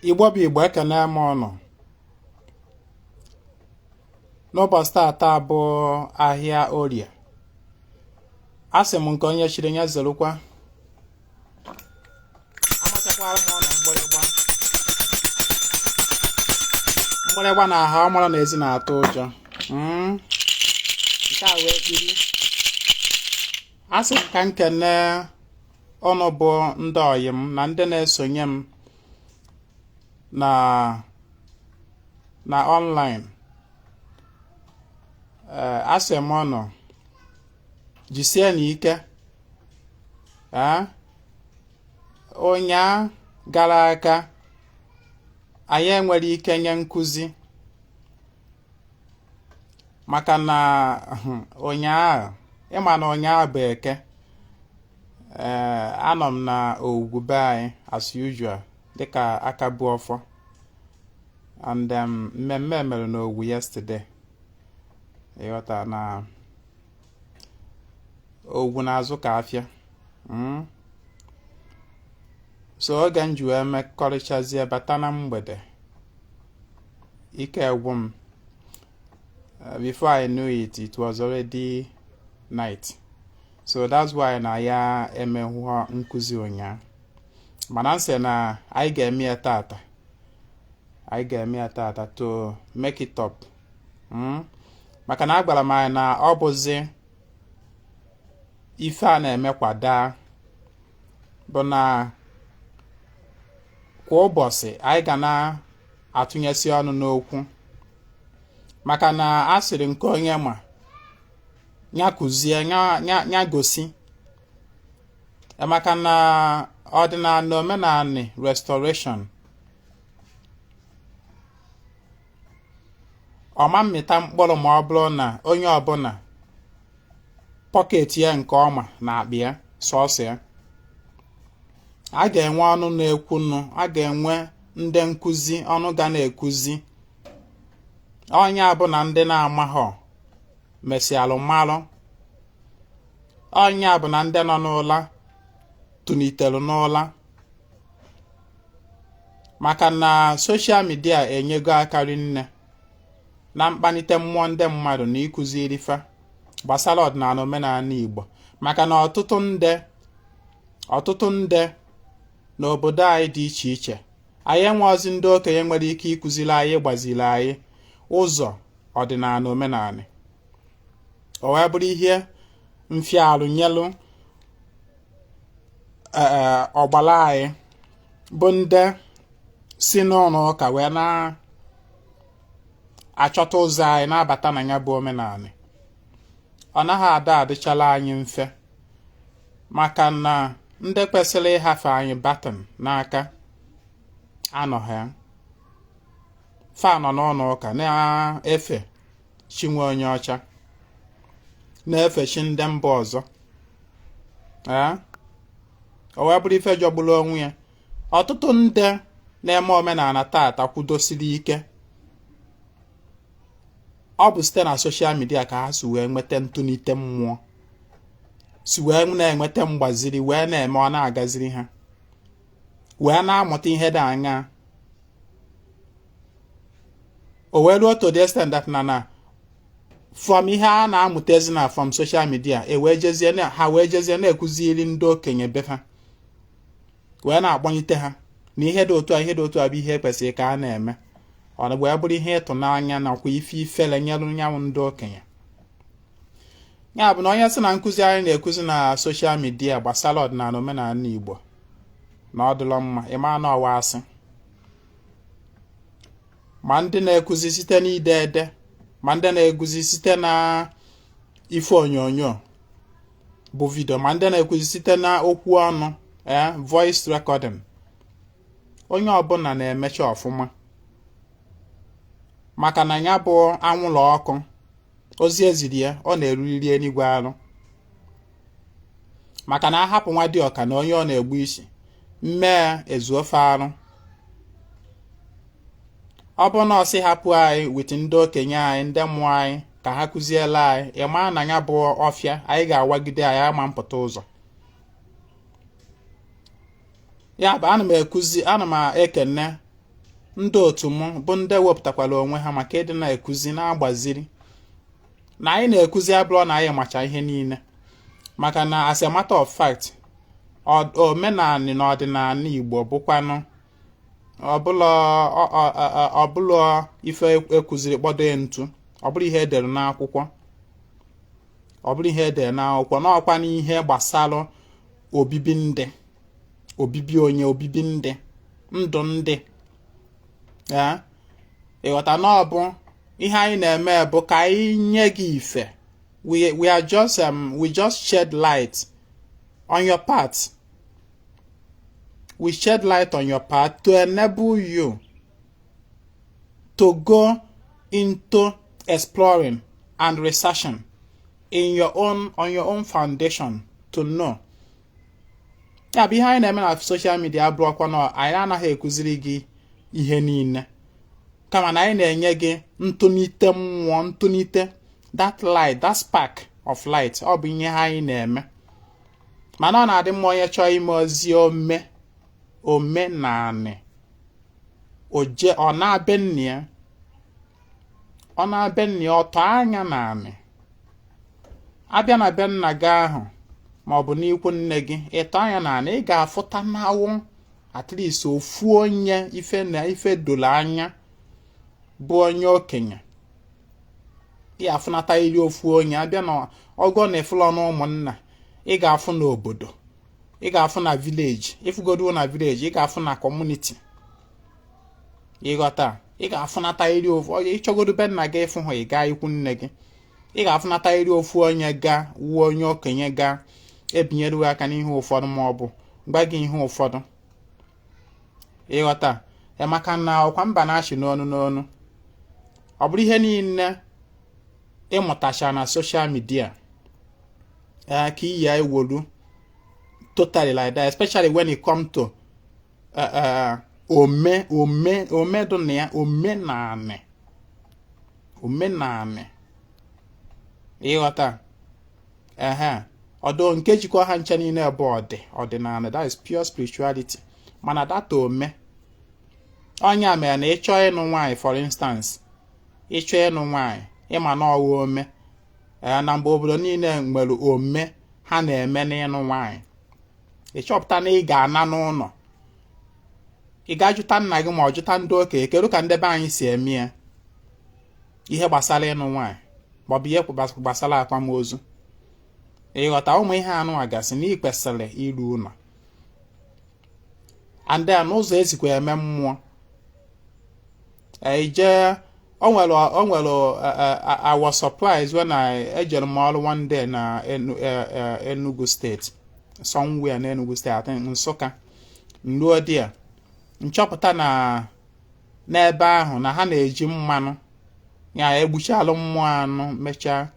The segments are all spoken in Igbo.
Igbo bụ Igbo ekene m ọnụ. N'ụbọchị taata bụ ahịa Orie. Asị m nke onye chiri nye zerukwa. Amachakwara m ọnụ mgbịrịgba. Mgbịrịgba na aha ọmụrụ na ezi na-atụ ụjọ. Nke a wee kpiri. Asị m ka nkene ọnụ bụ ndị ọyị m na ndị na-esonye m na online. Asị m ọnụ jisie n'ike. Ụnyaa gara aga anyị enwere ike nye nkụzi maka na ụnyaahụ ịma na ụnyaahụ bụ Eke. Anọ m na ogwugwu be anyị as usual dịka Akajiọfọ, and mmemme mere n'ogwu yesterday. Ịghọta na ogwu na-azụ ka afịa. So oge m ji wee mekọrịchazie bata na mgbede, ike egwu m. Before I knew it, it was already night. So that's why na ya emehụọ nkụzi ụnyaahụ. Mana nsị na anyị ga-eme ya tata. Anyị ga-eme ya tata to make it up. Maka na agbara m anyị na ọ bụzi ife a na-eme kwada bụ na kwa ụbọchị anyị ga na-atụnyesi ọnụ n'okwu, maka na a sịrị nke onye ma nya kụzie nya gosi. Maka na ọdịnala omenala restoration ọma mmịta mkpụrụ ma ọ bụrụ na onye ọbụla pọket ya nke ọma na akpa ya sọọsọ ya. A ga-enwe ọnụ na-ekwunu, a ga-enwe ndị nkụzi ọnụ ga na-ekuzi. Onye abụ na ndị na-amaghọ mesịalụ mmalụ. Onye abụ na ndị nọ n'ụla tụnitelu n'ụla. Maka na soshal midia enyego akarị nne na mkpanite mmụọ ndị mmadụ na ịkụziri fa gbasara ọdịnala omenala Igbo. Maka na ọtụtụ nde n'obodo anyị dị iche iche, anyị enweghịzi ndị okenye nwere ike ịkụziri anyị, gbaziri anyị ụzọ ọdịnala omenala. O wee bụrụ ihe mfialụ nyelu ọgbala anyị bụ ndị si n'ụlọ ụka wee na-achọta ụzọ anyị na-abata na ya bụ omenala. Ọ naghị adịchala anyị mfe, maka na ndị kwesịrị ịhafe anyị baton n'aka anọghị ya. Fa nọ n'ụlọ ụka na-efe chi nwe onye ọcha, na-efe chi ndị mba ọzọ. O wee bụrụ ife jọgburu onwe ya. Ọtụtụ ndị na-eme omenala tata kwudosiri ike. Ọ bụ site na soshal midia ka ha si wee nweta ntụnite mmụọ, si wee na-enweta mgbaziri, wee na-eme ọ na-agaziri ha, wee na-amụta ihe dị anya. O wee ruo to the extent that na from ihe a na-amụtezi na from social media ha wee jezie na-ekụziri ndị okenye be ha, wee na-agbanyite ha na ihe dị otu a bụ ihe kwesịrị ka a na-eme. Ọ wee bụrụ ihe ịtụnanya nakwa ife ifele nyelu nyanwụ ndị okenye. Ya bụ na onye sị na nkụzi anyị na-ekụzi na soshal midia gbasara ọdịnala omenala Igbo na ọ dịlọ mma, ịma na ọwa asị. Ma ndị na-ekụzi site n'ide ede, ma ndị na-ekụzi site na ife onyonyo bụ vidio, ma ndị na-ekụzi site na okwu ọnụ, voice recording. Onye ọbụla na-emecha ọfụma, maka na ya bụ anwụrụ ọkụ, ozi eziri ya ọ na-eruriri enigwe arụ. Maka na ahapụ nwa dị ọka na onye ọ na-egbu isi, mmee ezu ofe arụ. Ọ bụ na ọsị hapụ anyị wit ndị okenye anyị, ndị mmụọ anyị, ka ha kụziele anyị, ịma na ya bụ ọfịa anyị ga-awagide anyị ama mpụta ụzọ. Ya bụ ana m ekene ndị otu m bụ ndị wepụtakwara onwe ha maka ịdị na-ekuzi na-agbaziri na anyị na-ekuzi abụrụ na anyị macha ihe niile, maka na as a matter of fact omenala na ọdịnala Igbo bụkwanụ ọbụla ife ekuziri kpọdo ya ntu, ọ bụrụ ihe edere n'akwụkwọ, n'ọkwa n'ihe gbasara obibi ndị, obibi onye, obibi ndị, ndụ ndị. Ịghọta na ọ bụ ihe anyị na-eme bụ ka anyị nye gị ife. We just shed light on your part. We shed light on your part to enable you to go into exploring and researching on your own foundation to know. Ya bụ ihe anyị na-eme na social media abụrụkwa na anyị anaghị ekuziri gị ihe niile, kama na anyị na-enye gị ntụnite mmụọ, ntụnite that light, that spark of light. Ọ bụ ihe anyị na-eme, mana ọ na-adị mma onye chọọ ime ozi omenanị ọ na-abịa nne ya, ọtọ anya naanị abịa na be nna gị ahụ ma ọ bụ n'ikwu nne gị, ịtọ anya naanị ị ga-afụta n'awụ at least ofu onye ife dolo anya bụ onye okenye. Ị ga-afụnata iri ofu onye abịa na ọgọ na efụlọ na ụmụnna, ị ga-afụ n'obodo, ị ga-afụ na village, ifugodu na village, ị ga-afụ na community. Ịghọta, ị ga-afụnata iri ofu onye, ịchọgodu be nna gị ịfụ ha, ị gaa ikwu nne gị, ị ga-afụnata iri ofu onye ga wuo onye okenye ga ebinyere aka n'ihe ụfọdụ ma ọ bụ gba gị ihe ụfọdụ. Ịghọta, maka na ọkwa mba na-achị n'ọnụ. Ọ bụrụ ihe niile ịmụtacha na social media ka iyi ya ewolu totally like that, especially when it come to omedu na ya, omenanị. Ịghọta, ọdụ nke jikọ ha nche niile bụ ọdịnala, that is pure spirituality. Mana data onye mere na ịchọ ịnụ nwaanyị, for instance, ịchọ ịnụ nwaanyị ịma na ọwụ ome, na mgbe obodo niile nwere ome ha na-eme n'ịnụ nwaanyị. Ịchọpụta na ị ga-ana n'ụlọ, ị ga-ajụta nna gị ma ọ jụta ndị okenye, kedu ka ndị be anyị si eme ya ihe gbasara ịnụ nwaanyị ma ọ bụ ihe gbasara akwamozu. Ịghọta, ụmụ ihe anụ agasị na ị kwesịrị iru ụlọ. And then n'ụzọ ezikwa eme mmụọ, I was surprised when I ejere m ọrụ one day na Enugu State, somewhere na Enugu State, I think Nsụka. Nruo dị ya, nchọpụta na n'ebe ahụ na ha na-eji mmanụ ya egbuchalụ mmụọ anụ, mechaa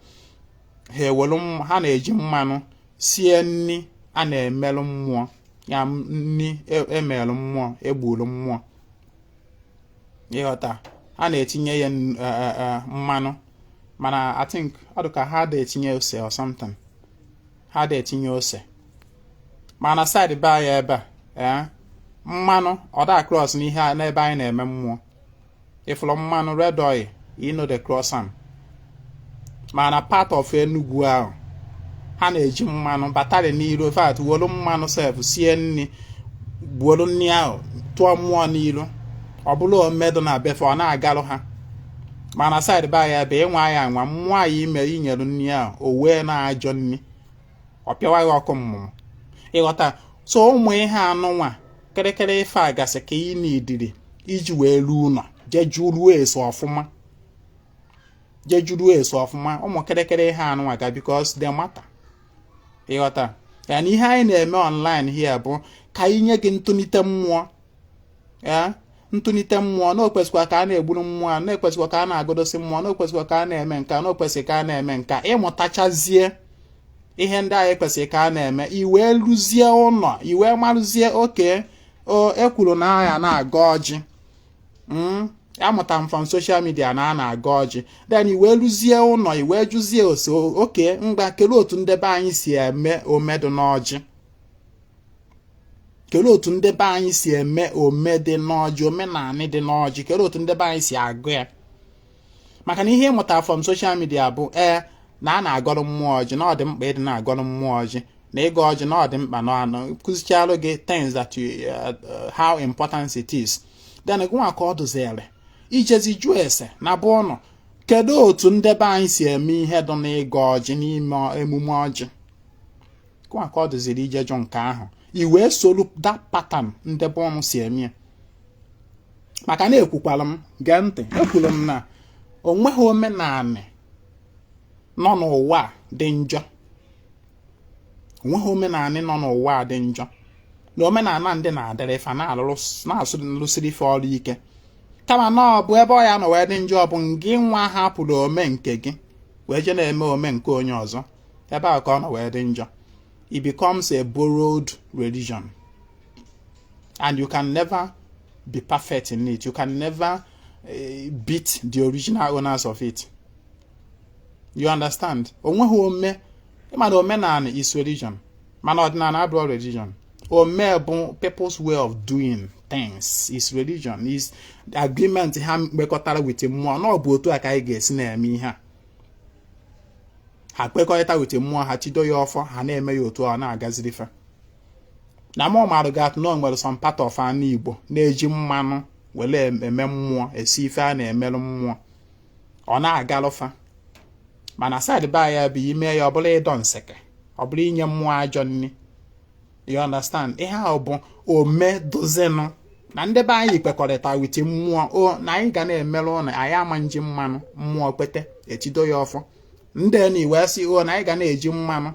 ha na-eji mmanụ sie nri a na-emelụ mmụọ, ya nri emelụ mmụọ, egburu mmụọ. Ịghọta, a na-etinye ya mmanụ, mana I think ọ dị ka ha na-etinye ose or something, ha na-etinye ose. Mana side be ya ebe a mmanụ ọ da cross n'ihe n'ebe anyị na-eme mmụọ. Ifụlụ mmanụ red oil, the cross am. Mana part of Enugu ahụ ha na-eji mmanụ batara n'iru, fat wolu mmanụ sef sie nri, gbuolu nri ahụ tụọ mmụọ n'iru, ọ bụla omedo na befe ọ na-agalụ ha. Mana side ba ya ebe ịnwa ya nwa mmụọ anyị mere inyere nri ahụ, o wee na-ajọ nri, ọ pịawa ya ọkụ mmụọ. Ịghọta, so ụmụ ihe anụnwa kịrịkịrị ife agasị ka ị na-ediri iji wee ruo ụlọ jejuruo eso ọfụma, ụmụ kịrịkịrị ihe anụnwa ga because they matter. Ịghọta, ya na ihe anyị na-eme online here bụ ka anyị nye gị ntụnite mmụọ, ntụnite mmụọ. Na okwesịkwa ka a na-egburu mmụọ, na ekwesịkwa ka a na-agodosi mmụọ, na okwesịkwa ka a na-eme nka, na okwesịkwa ka a na-eme nka. Ịmụtachazie ihe ndị anyị kwesịrị ka a na-eme, iwee lụzie ụlọ, iwee marụzie oke ekwuru na anya na-aga ọjị. Amụta m from social media na a na-aga ọjị, then iwee lụzie ụlọ, iwee jụzie ose oke mgba kele otu ndebe anyị si eme omedu n'ọjị. kedu otu ndị be anyị si eme ome dị n'ọjị, omenanị dị n'ọjị, kedu otu ndị be anyị si agụ ya. Maka na ihe ịmụta from social media bụ na a na-agọrọ mmụọ ọjị, na ọ dị mkpa ịdị na-agọrọ mmụọ ọjị, na ịgọ ọjị na ọ dị mkpa n'anụ kụzichalụ gị things that how important it is. Then gụnwa ka ọ dụzere ijezi jụọ ese na bụ ụnọ kedu otu ndị be anyị si eme ihe dị n'ịgọ ọjị n'ime emume ọjị. Gụnwa ka ọ dụziri ije jụ nke ahụ i wee soro that pattern ndị be ụnụ si eme. Maka na ekwukwara m gee ntị, ekwuru m na onweghị omenanị nọ n'ụwa dị njọ, onweghị omenanị nọ n'ụwa dị njọ, na omenala ndị na-adịrị ife na-alụsiri ife ọrụ ike, kama na ọ bụ ebe ọ ya nọ wee dị njọ bụ gị nwa hapụrụ ome nke gị wee je na-eme ome nke onye ọzọ, ebe ahụ ka ọ nọ wee dị njọ. It becomes a borrowed religion and you can never be perfect in it. You can never beat the original owners of it. You understand? Onweghị ome, ịmana omenala is religion, mana ọdịnala abụọ religion. Ome bụ people's way of doing things is religion, is the agreement ha mekọtara with mmụọ, na ọ bụ otu a ka anyị ga-esi na-eme ihe a. Ha kpekọrịta with mmụọ, ha chido ya ọfọ, ha na-eme ya otu ọ na-agaziri fa. Na mụ marụ gatụ na o nwere some part of anụ Igbo na-eji mmanụ wele eme mmụọ, esi ife a na-emerụ mmụọ, ọ na-agalụfa. Mana side by ya bụ ime ya ọ bụla ịdọ nseke, ọ bụla inye mmụọ ajọ nni. You understand? Ihe ahụ bụ ome dozenụ na ndị be anyị kpekọrịta with mmụọ na anyị ga na-emerụ na anyị ama nji mmanụ mmụọ kpete echido ya ọfọ. Ndị enyi wee sị na anyị ga na-eji mmanụ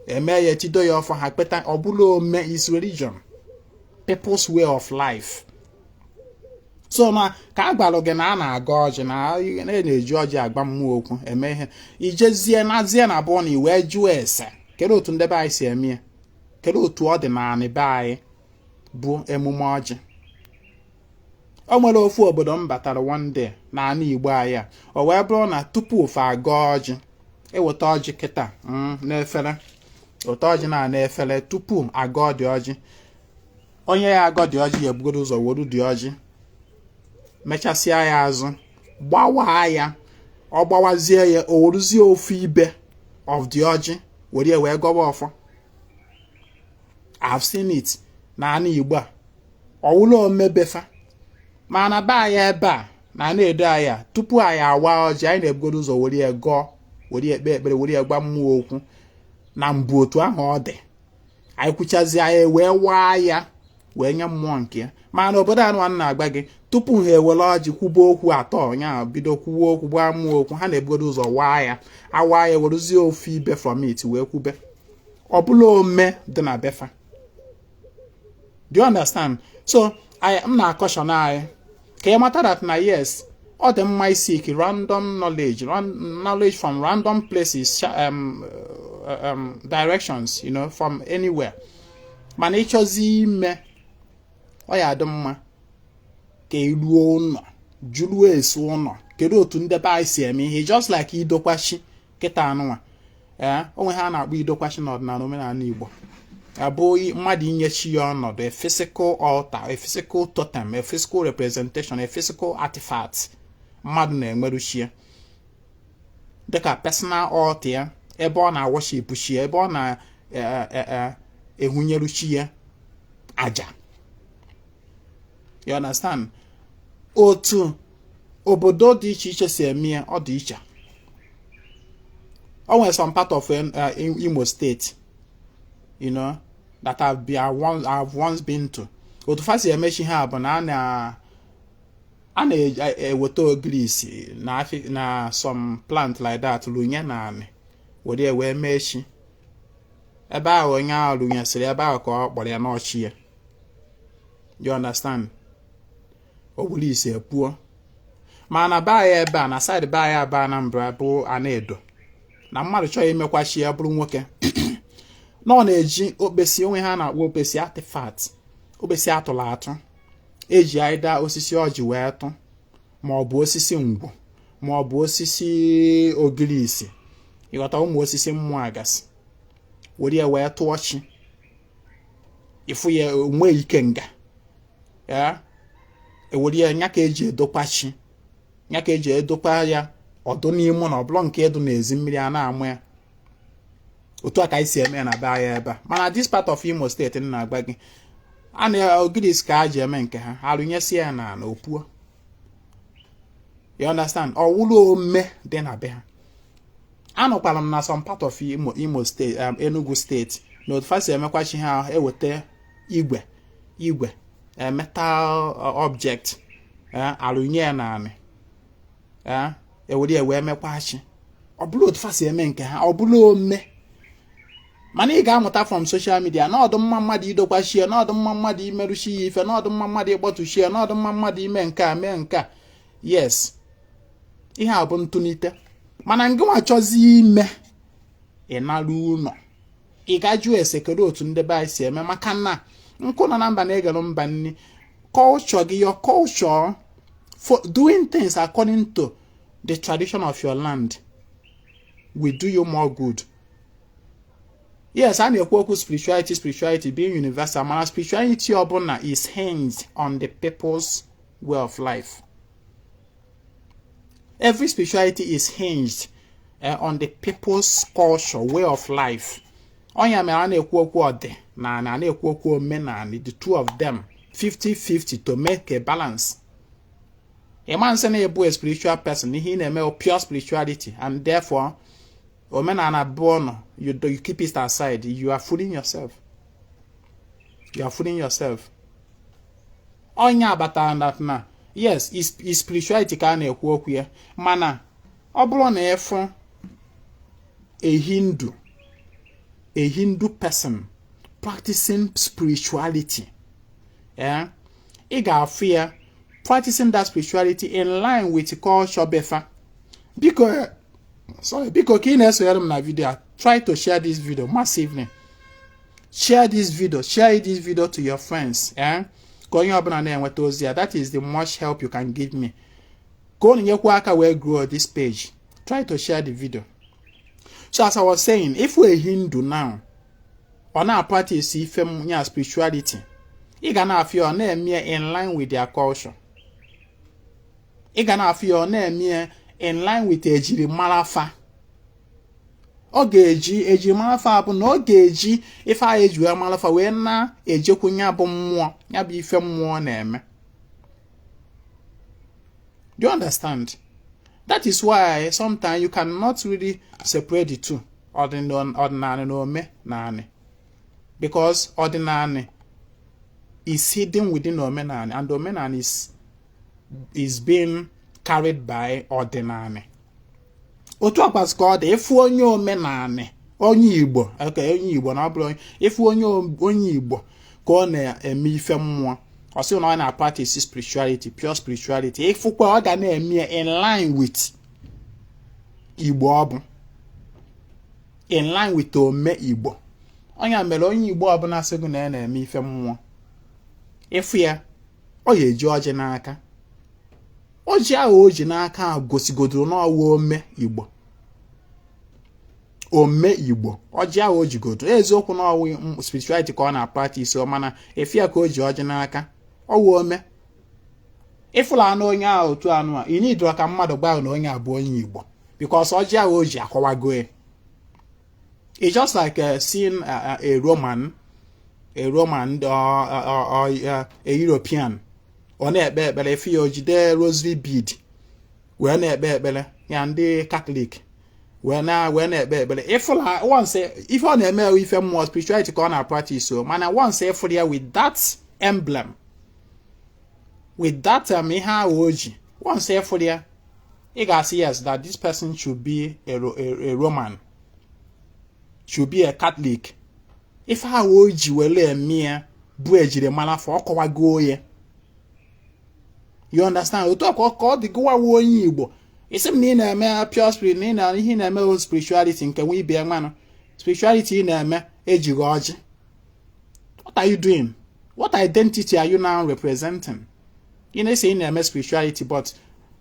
eme ya echido ya ọfọ, ha kpeta. Ọ bụla ome is religion, people's way of life. So na ka a gwalụ gị na a na-aga ọjị, na-eji ọjị agba mmụọ okwu eme ihe, ijezie nazie na abụọ na iwee jụọ ese kedu otu ndị be anyị si eme ya, kedu otu ọ dị n'anị be anyị bụ emume ọjị. O nwere ofu obodo m batara one day na anị Igbo anyị o wee bụrụ na tupu ofe aga ọjị eweta ọjị kịta n'efere, ụtọ ọjị na efere tupu aga ọdị ọjị, onye ya aga ọdị ọjị ya ebugoro ụzọ wolu dị ọjị, mechasịa ya azụ, gbawa ya, ọ gbawazie ya, o weruzie ofu ibe of the ọjị were wee gọba ọfọ. I've seen it na anị Igbo a, ọwụlọ omebefa. Mana ba ya ebe a na Anaedo anya tupu anyị awa ọjị, anyị na-ebugoro ụzọ were ya gọọ, were ekpe ekpere, were ya gba mmụọ okwu na mbụ otu ahụ ọ dị. Anyị kwuchazi anyị wee waa ya wee nye mmụọ nke ya. Mana obodo anụ na-agba gị tupu ha ewere ọjị kwuba okwu atọ nya bido kwuwa okwu gbaa mmụọ okwu, ha na-ebugoro ụzọ waa ya, awa ya werezie ofu ibe from it wee kwube. Ọ bụla ome dị na befa. Do you understand? So I'm na caution anyị ka ị mata that na yes, ọ dị mma seek random knowledge from random places, directions, you know, from anywhere. Mana ịchọzi ime ọ ya dị mma ka iruo ụlọ jụrụ esi ụlọ kedu otu ndị be anyị si eme ihe, just like idokwachi kịta anụnwa. Onwe ha na-akpọ idokwachi n'ọdịnala omenala Igbo abụghị mmadụ inyechi ya ọnọdụ, a physical altar, a physical totem, a physical representation, a physical artifact mmadụ na-enweruchie dịka personal altar ya, ebe ọ na-worship chi ya, ebe ọ na-ehunyeruchi ya aja. You understand? Otu obodo dị iche iche si eme ya ọ dị iche. O nwere some part of Imo State, you know, that I've once been to. Otu fasi emechi ha bụ na a na-eweta ogirisi na some plant like that lunye na anị were wee mechi. Ebe ahụ onye ahụ lunyesịrị ebe ahụ ka ọ kpọrọ ya n'ọchị ya. You understand? Ogirisi epuo. Mana ba ya ebe a na side ba ya aba Anambra bụ Anaedo. Na mmadụ chọọ imekwachi ya bụrụ nwoke. Nọ na-eji okpesi, onwe ha na-akpọ okpesi artifact, okpesi atụrụ atụ, eji aịda osisi ọjị wee tụ, ma ọ bụ osisi ngwo, ma ọ bụ osisi ogirisi, ịghọta ụmụ osisi mmụọ agasị, were ya wee tụọ chi. ifu ya onwe ikenga ya ewori ya nya ka eji edokwachi nya ka eji edokwa ya odo n'ime na oblo nke edu n'ezi mmiri a na-amụ ya otu aka isi eme na ba ya ebe mana this part of Imo State na agba gị ana ogidis ka aje eme nke ha arụnyesi ya na opuo. You understand? Owulo ome dị na be ha. Anọkwara m na some part of Imo State, Enugu State. Na otufasi emekwachi ha ewete igwe metal object arụnye na anị ewere ewe emekwachi. Ọ bụrụ otufasi eme nke ha, ọ bụrụ ome. Mana ị ga-amụta from social media na ọdụ mma mmadụ idokwachi ya, na ọdụ mma mmadụ imeruchi ya ife, na ọdụ mma mmadụ ịkpọtuchi ya, na ọdụ mma mmadụ ime nke a mee nke a. Yes. Ihe a bụ ntụnite. Mana ngị nwa chọzi ime ịnarụ ụlọ. Ị ga-ajụ ese kedu otu ndị be anyị si eme maka na nkụ nọ na mba na-egelu mba nni culture gị, your culture for doing things according to the tradition of your land will do you more good. Yes, I na-ekwu okwu spirituality being universal, mana spirituality ọbụla is hinged on the people's way of life. Every spirituality is hinged on the people's culture, way of life. Onya mere na-ekwu okwu ode na na-ekwu okwu omenani, the two of them 50-50 to make a balance. A man say na ebu a spiritual person, he na-eme pure spirituality, and therefore omenana born you keep it aside. You are fooling yourself. You are fooling yourself. Onya abata that na yes, is spirituality ka na-ekwu okwu ya, mana ọ bụrụ na efu a Hindu person practicing spirituality, ị ga-afụ ya practicing that spirituality in line with culture befa. Biko ka ị na-esonyere m na video, try to share this video massively. Share this video to your friends. Ka onye ọbụla na-enweta ozi ya, that is the much help you can give me. Ka onye nyekwa aka wee grow this page. Try to share the video. So as I was saying, if we're Hindu now, or now practice ife spirituality, ị ga na-afịa na-eme in line with their culture. Ị ga na-afịa na-eme in line with ejirimara fa. Ọ ga-eji ejirimara fa bụ na ọ ga-eji ife a eji wee mara fa wee na-ejekwu nya bụ mmụọ, nya bụ ife mmụọ na-eme. Do you understand? That is why sometimes you cannot really separate the two, ordinary and omenani, because ordinary is hidden within omenani, and omenani is being carried by ordinary. Otu akwas ka ọ dị efu onye omenani, onye Igbo, onye Igbo na ọbụrụ efu onye Igbo ka ọ na-eme ife mmụọ. Ọ sị na ọ na-practice spirituality, pure spirituality. Ifukwa ọ ga na-eme in line with Igbo ọbụ. In line with ome Igbo. Onye mere onye Igbo ọbụla sị gị na na-eme ife mmụọ. Ifu ya, ọ ya eji ọjị n'aka. Ọjị ahụ o ji n'aka gosigodoro n'ọwa ome Igbo. Ome Igbo. Ọjị ahụ o jigodoro. Eziokwu n'ọwa spirituality ka ọ na-practice, mana efu ya ka o ji ọjị n'aka. Ọwa ome. Ifụla na onye ahụ otu anụ a, ị need ka mmadụ gba na onye abụ onye Igbo, because ọjị ahụ o ji akọwago ya. It's just like seeing a Roman or a European. Ọ na-ekpe ekpere efi ya ojide rosary bead wee na-ekpe ekpere ya ndị Catholic wee na-ekpe ekpere. Ifụla once ife ọ na-eme ife mmụọ spirituality ka ọ na-practice, so mana once ifụla ya with that emblem, with that ihe ahụ o ji, once ifụla ya, ị ga-asị yes that this person should be a Roman, should be a Catholic. Ife ahụ o ji wele eme ya bụ ejirimara fa ọ kọwago ya. You understand? Otu ọkọ ọ dị gụwa onye Igbo. Isi m na ị na-eme pure spirit, na ihe na-eme spirituality nke nwe ibe nwanụ. Spirituality ị na-eme ejighị ọjị. What are you doing? What identity are you now representing? You know, say ị na-eme spirituality, but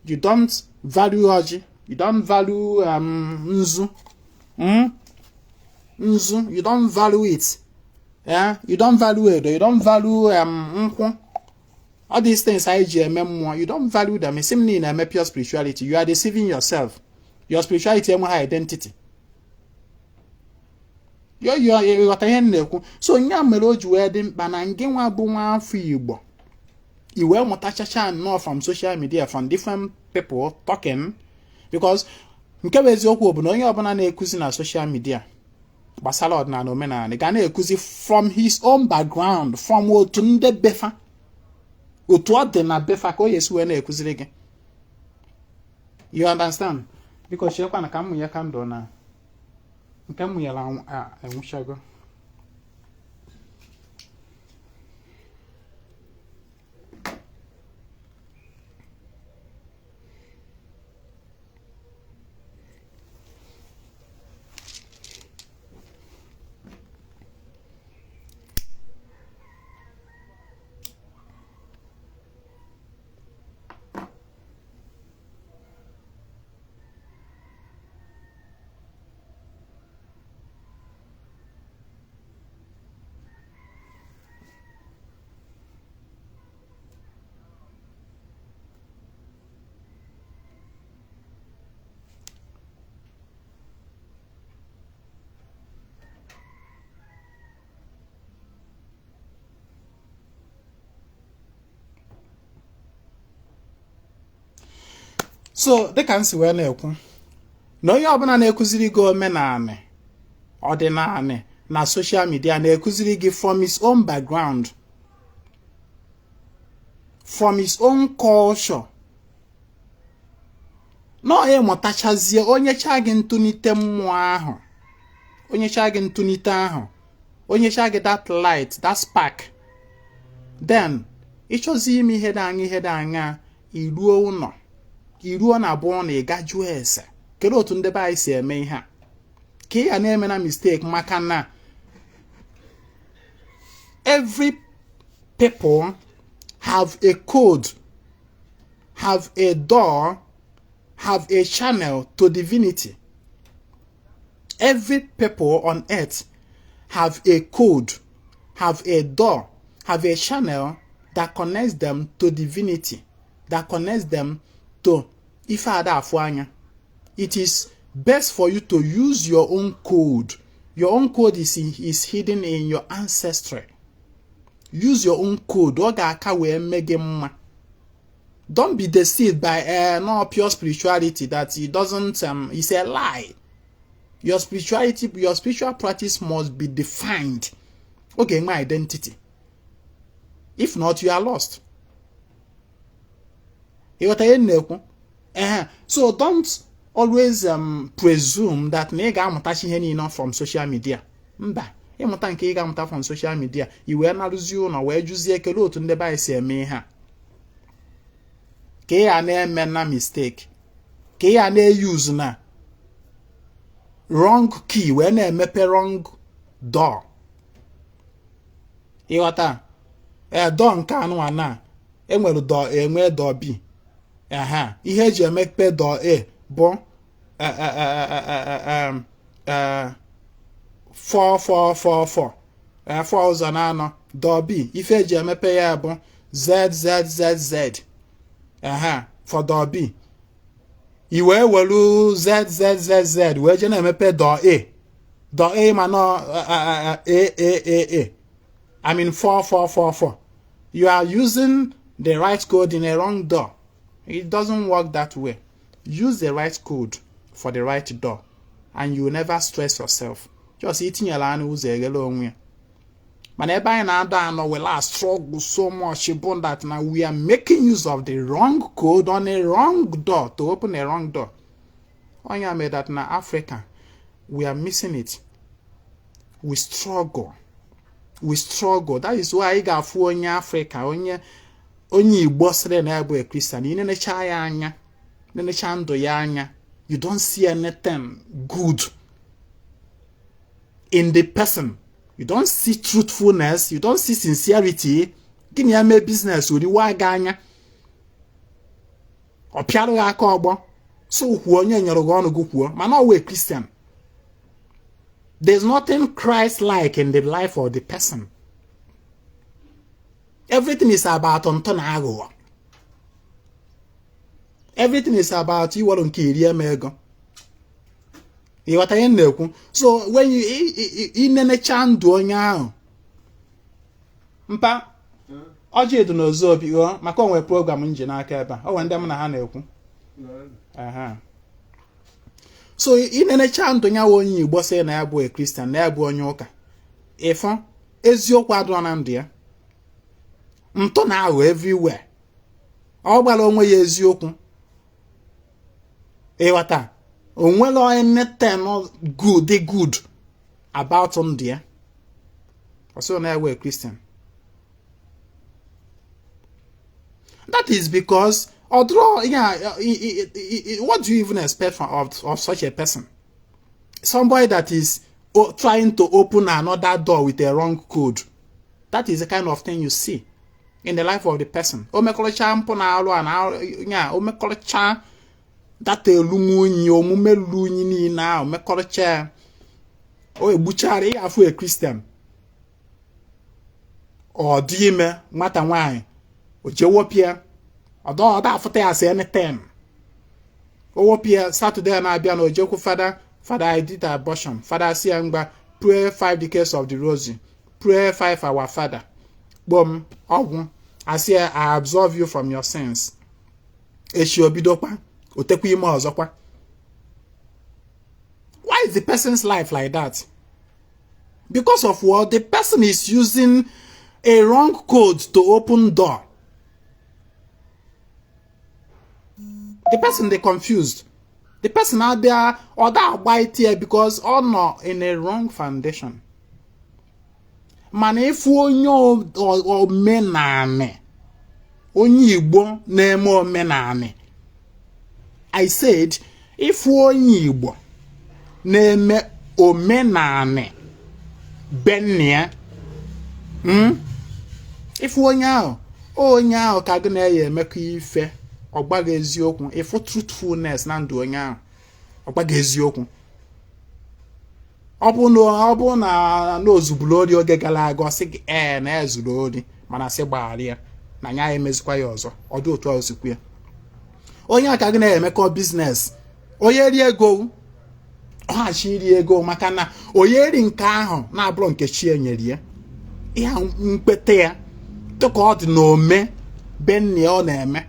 you don't value ọjị. You don't value nzu. Nzu, you don't value it. Yeah, you don't value it. You don't value all these things ICHIE, you don't value them. It's simply in pure spirituality. You are deceiving yourself. Your spirituality is identity. You are what I know. So nyamelo wedding banangewa bunwa fibo. You will mutachacha know from social media from different people talking because nkebezi okwu obodo onye ọbụla na-ekuzi na social media gbasara ọdịnala omenala ga na-ekuzi from his own background, from otu ndị befa, otu ọ dị na befa ka o yesi wee na-ekuziri gị. You understand? Because chekwa na ka mmụ ya ka ndụ na nke mmụ ya enwuchago. So, they can see where na-ekwu. Na onye ọbụla na-ekuziri gị omenala ọdịnala na social media na-ekuziri gị from his own background, from his own culture. No mụtachazie onye cha gị ntụnite mmụọ ahụ, onye cha gị ntụnite ahụ, onye cha gị that light, that spark. Then, ịchọzi ime ihe dị anya iruo ụlọ. Iruo na abụọ na ịgajụ ese. Kedu otu ndị be anyị si eme ihe a? Ka ya na-eme na mistake maka na every people have a code, have a door, have a channel to divinity. Every people on earth have a code, have a door, have a channel that connects them to divinity, that connects them to ife ada afụ anya. It is best for you to use your own code. Your own code is hidden in your ancestry. Use your own code. Oga aka wee mege mma. Don't be deceived by no pure spirituality that it doesn't it's a lie. Your spirituality, your spiritual practice must be defined. Okay, my identity. If not, you are lost. So don't always presume that na ga amụtachi ihe niile from social media. Mba, ịmụta nke ị ga-amụta from social media, i wee narụzi ụlọ wee jụzie ekele otu ndị be si eme ihe a. Ka ya na-eme na mistake, ka ya na-use na wrong key wee na-emepe wrong door. Ịghọta? Door nke anụ na enwere door A, enwe door B. Ihe eji emepe door A bụ 4444 4,004. Door B ife eji emepe ya bụ ZZZZ. For door B i wee welu ZZZZ wee je na-emepe door A. Door A ma no AAAA. I mean 4444. You are using the right code in a wrong door. It doesn't work that way. Use the right code for the right door and you will never stress yourself. Just eating your land ụzọ eghele onwe. Mana ebe anyị na-ada anọ will struggle so much about that now we are making use of the wrong code on a wrong door to open a wrong door. Onye made that na Africa we are missing it. We struggle. That is why ị ga-afụ onye Africa, onye Igbo sịrị na bụ a Christian, ị na-enecha ya anya, na-enecha ndụ ya anya, you don't see anything good in the person. You don't see truthfulness, you don't see sincerity. Gịnị ya mee business oriwa ga anya? Ọ pịarụ ya aka ọgbọ. So kwuo onye nyere gị ọnụ gị kwuo, mana ọ wee Christian. There's nothing Christ-like in the life of the person. Everything is about ontonago. Everything is about you want to kill mego. You what I know. So when you in a chandu now, mpa, oje do no zo bi o maka onwe program nje na aka eba. O wende m na ha na ekwu. Aha. So in a chandu nya wonyi Igbo say na ya bụ a Christian, na ya bụ onye ụka. Ifo eziokwu adọ na ndụ ya. Nto na ahụ everywhere. Ọ gbara onwe ya eziokwu. Ewata. Onwelo anything good about ndụ ya. Also na ya bụ a Christian. That is because, although, what do you even expect of such a person? Somebody that is trying to open another door with a wrong code. That is the kind of thing you see in the life of the person. Omekolocha mpona alu ana omekolocha that elumunyi omumelu ni na omekolocha o ebuchari afu a Christian. Or dime mata nwanyi ojewopia odo afute as anything. Owopia Saturday na abia na ojeku father I did abortion. Father siangba pray 5 decades of the rosary. Pray 5 our Father. Boom. I say I absolve you from your sins. Why is the person's life like that? Because of what? The person is using a wrong code to open door. The person they confused. The person out there or that white here because or not in a wrong foundation. Man, if onyo or menane, onyi Igbo nemo menane. I said, if onyi Igbo neme o menane, benye, if onyo kagene ye meku ife, ogbaga eziokwu, if truthfulness na ndu onyo, ogbaga eziokwu. Obu na ozubulori oge gara aga sị na ezulori mana sị gbaaria na nya emezikwa ya ọzọ ọdụ otu ozikwu ya onye aka gị na-emekọ business onye ri ego ọhachi ri ego maka na onye ri nke ahụ na-abụrụ nke chi enyere ya ihe mkpete ya tụka ọ dị n'ome benni ọ na-eme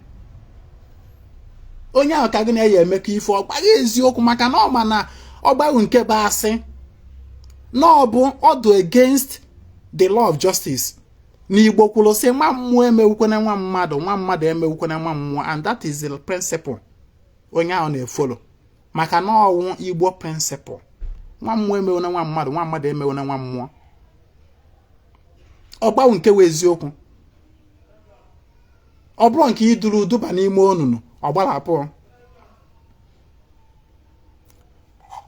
onye aka gị na-emekọ ife ọgbaghị eziokwu maka na ọ ma na ọgbaghị nke bụ asị no bụ ọdụ against the law of justice. N'Igbo kwuru sị nwa mmụọ emewukwana nwa mmadụ emewukwana nwa mmụọ, and that is the principle onye ahụ na-efolo maka na ọwụ Igbo principle. Nwa mmụọ emewuna nwa mmadụ emewuna nwa mmụọ. Ọgbawu nke wụ eziokwu. Ọ bụrụ nke iduru duba n'ime onunu ọgbalapụ.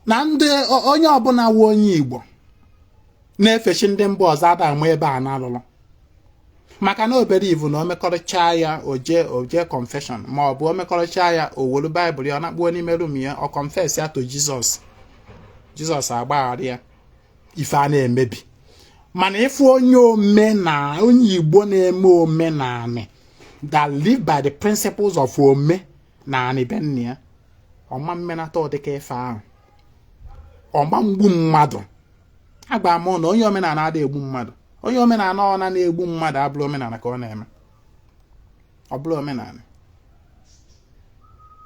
Na ndị onye ọbụla wụ onye Igbo na-efechi ndị mba ọzọ ada ama ebe a na-alụlụ maka na obere ivu na omekọrịcha ya oje confession ma ọ bụ omekọrịcha ya o wolu Bible ya ọ na-akpụọ n'ime rum ya ọ confess ya to Jesus agbaghara ya ife a na-emebi mana ịfụ onye Igbo na-eme omenani that live by the principles of omenani benni ya ọma mmenata ọdịka ife ahụ ọma mgbu mmadụ agba m na onye omenala ada egbu mmadụ onye omenala ọ na-egbu mmadụ abụrụ omenala ka ọ na-eme ọ bụrụ omenala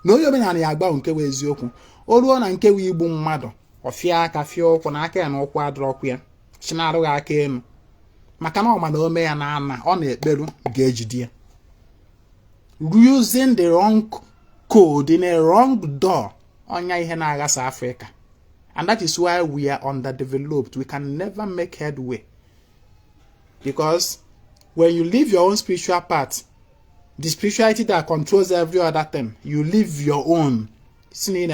na onye omenala ya agba nke wee eziokwu o ruo na nke wee igbu mmadụ ọfịa aka fịa ụkwụ na aka ya na ụkwụ adọrọkwu ya chinarụ aka elu maka na ọma na ome ya na ana ọ na-ekperu ga-ejide ya using the wrong code in a wrong door onya ihe na-aghasa Africa. And that is why we are underdeveloped. We can never make headway. Because when you live your own spiritual path, the spirituality that controls every other thing, you live your own. You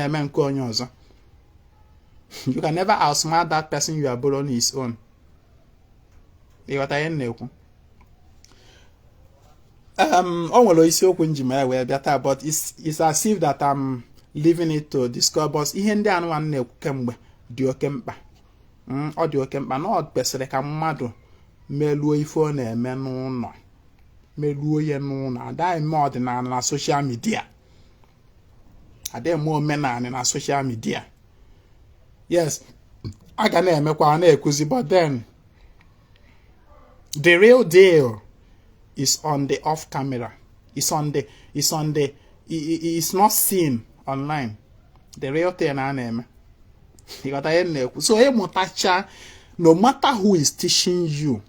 can never outsmart that person you are born his own. But it's as if that I'm leaving it to discuss, but ihe ndị anụ nwanne kemgbe dị oke mkpa ọ dị oke mkpa na ọ kwesịrị ka mmadụ meluo ife ọ na-eme n'ụlọ, meluo ya n'ụlọ. Ada eme ọdịnala na social media, ada eme omenala na social media. Yes, a ga na-emekwa na-ekuzi, but then the real deal is on the off camera. It's not seen online. The real thing na na-eme. You got to know. So no matter who is teaching you,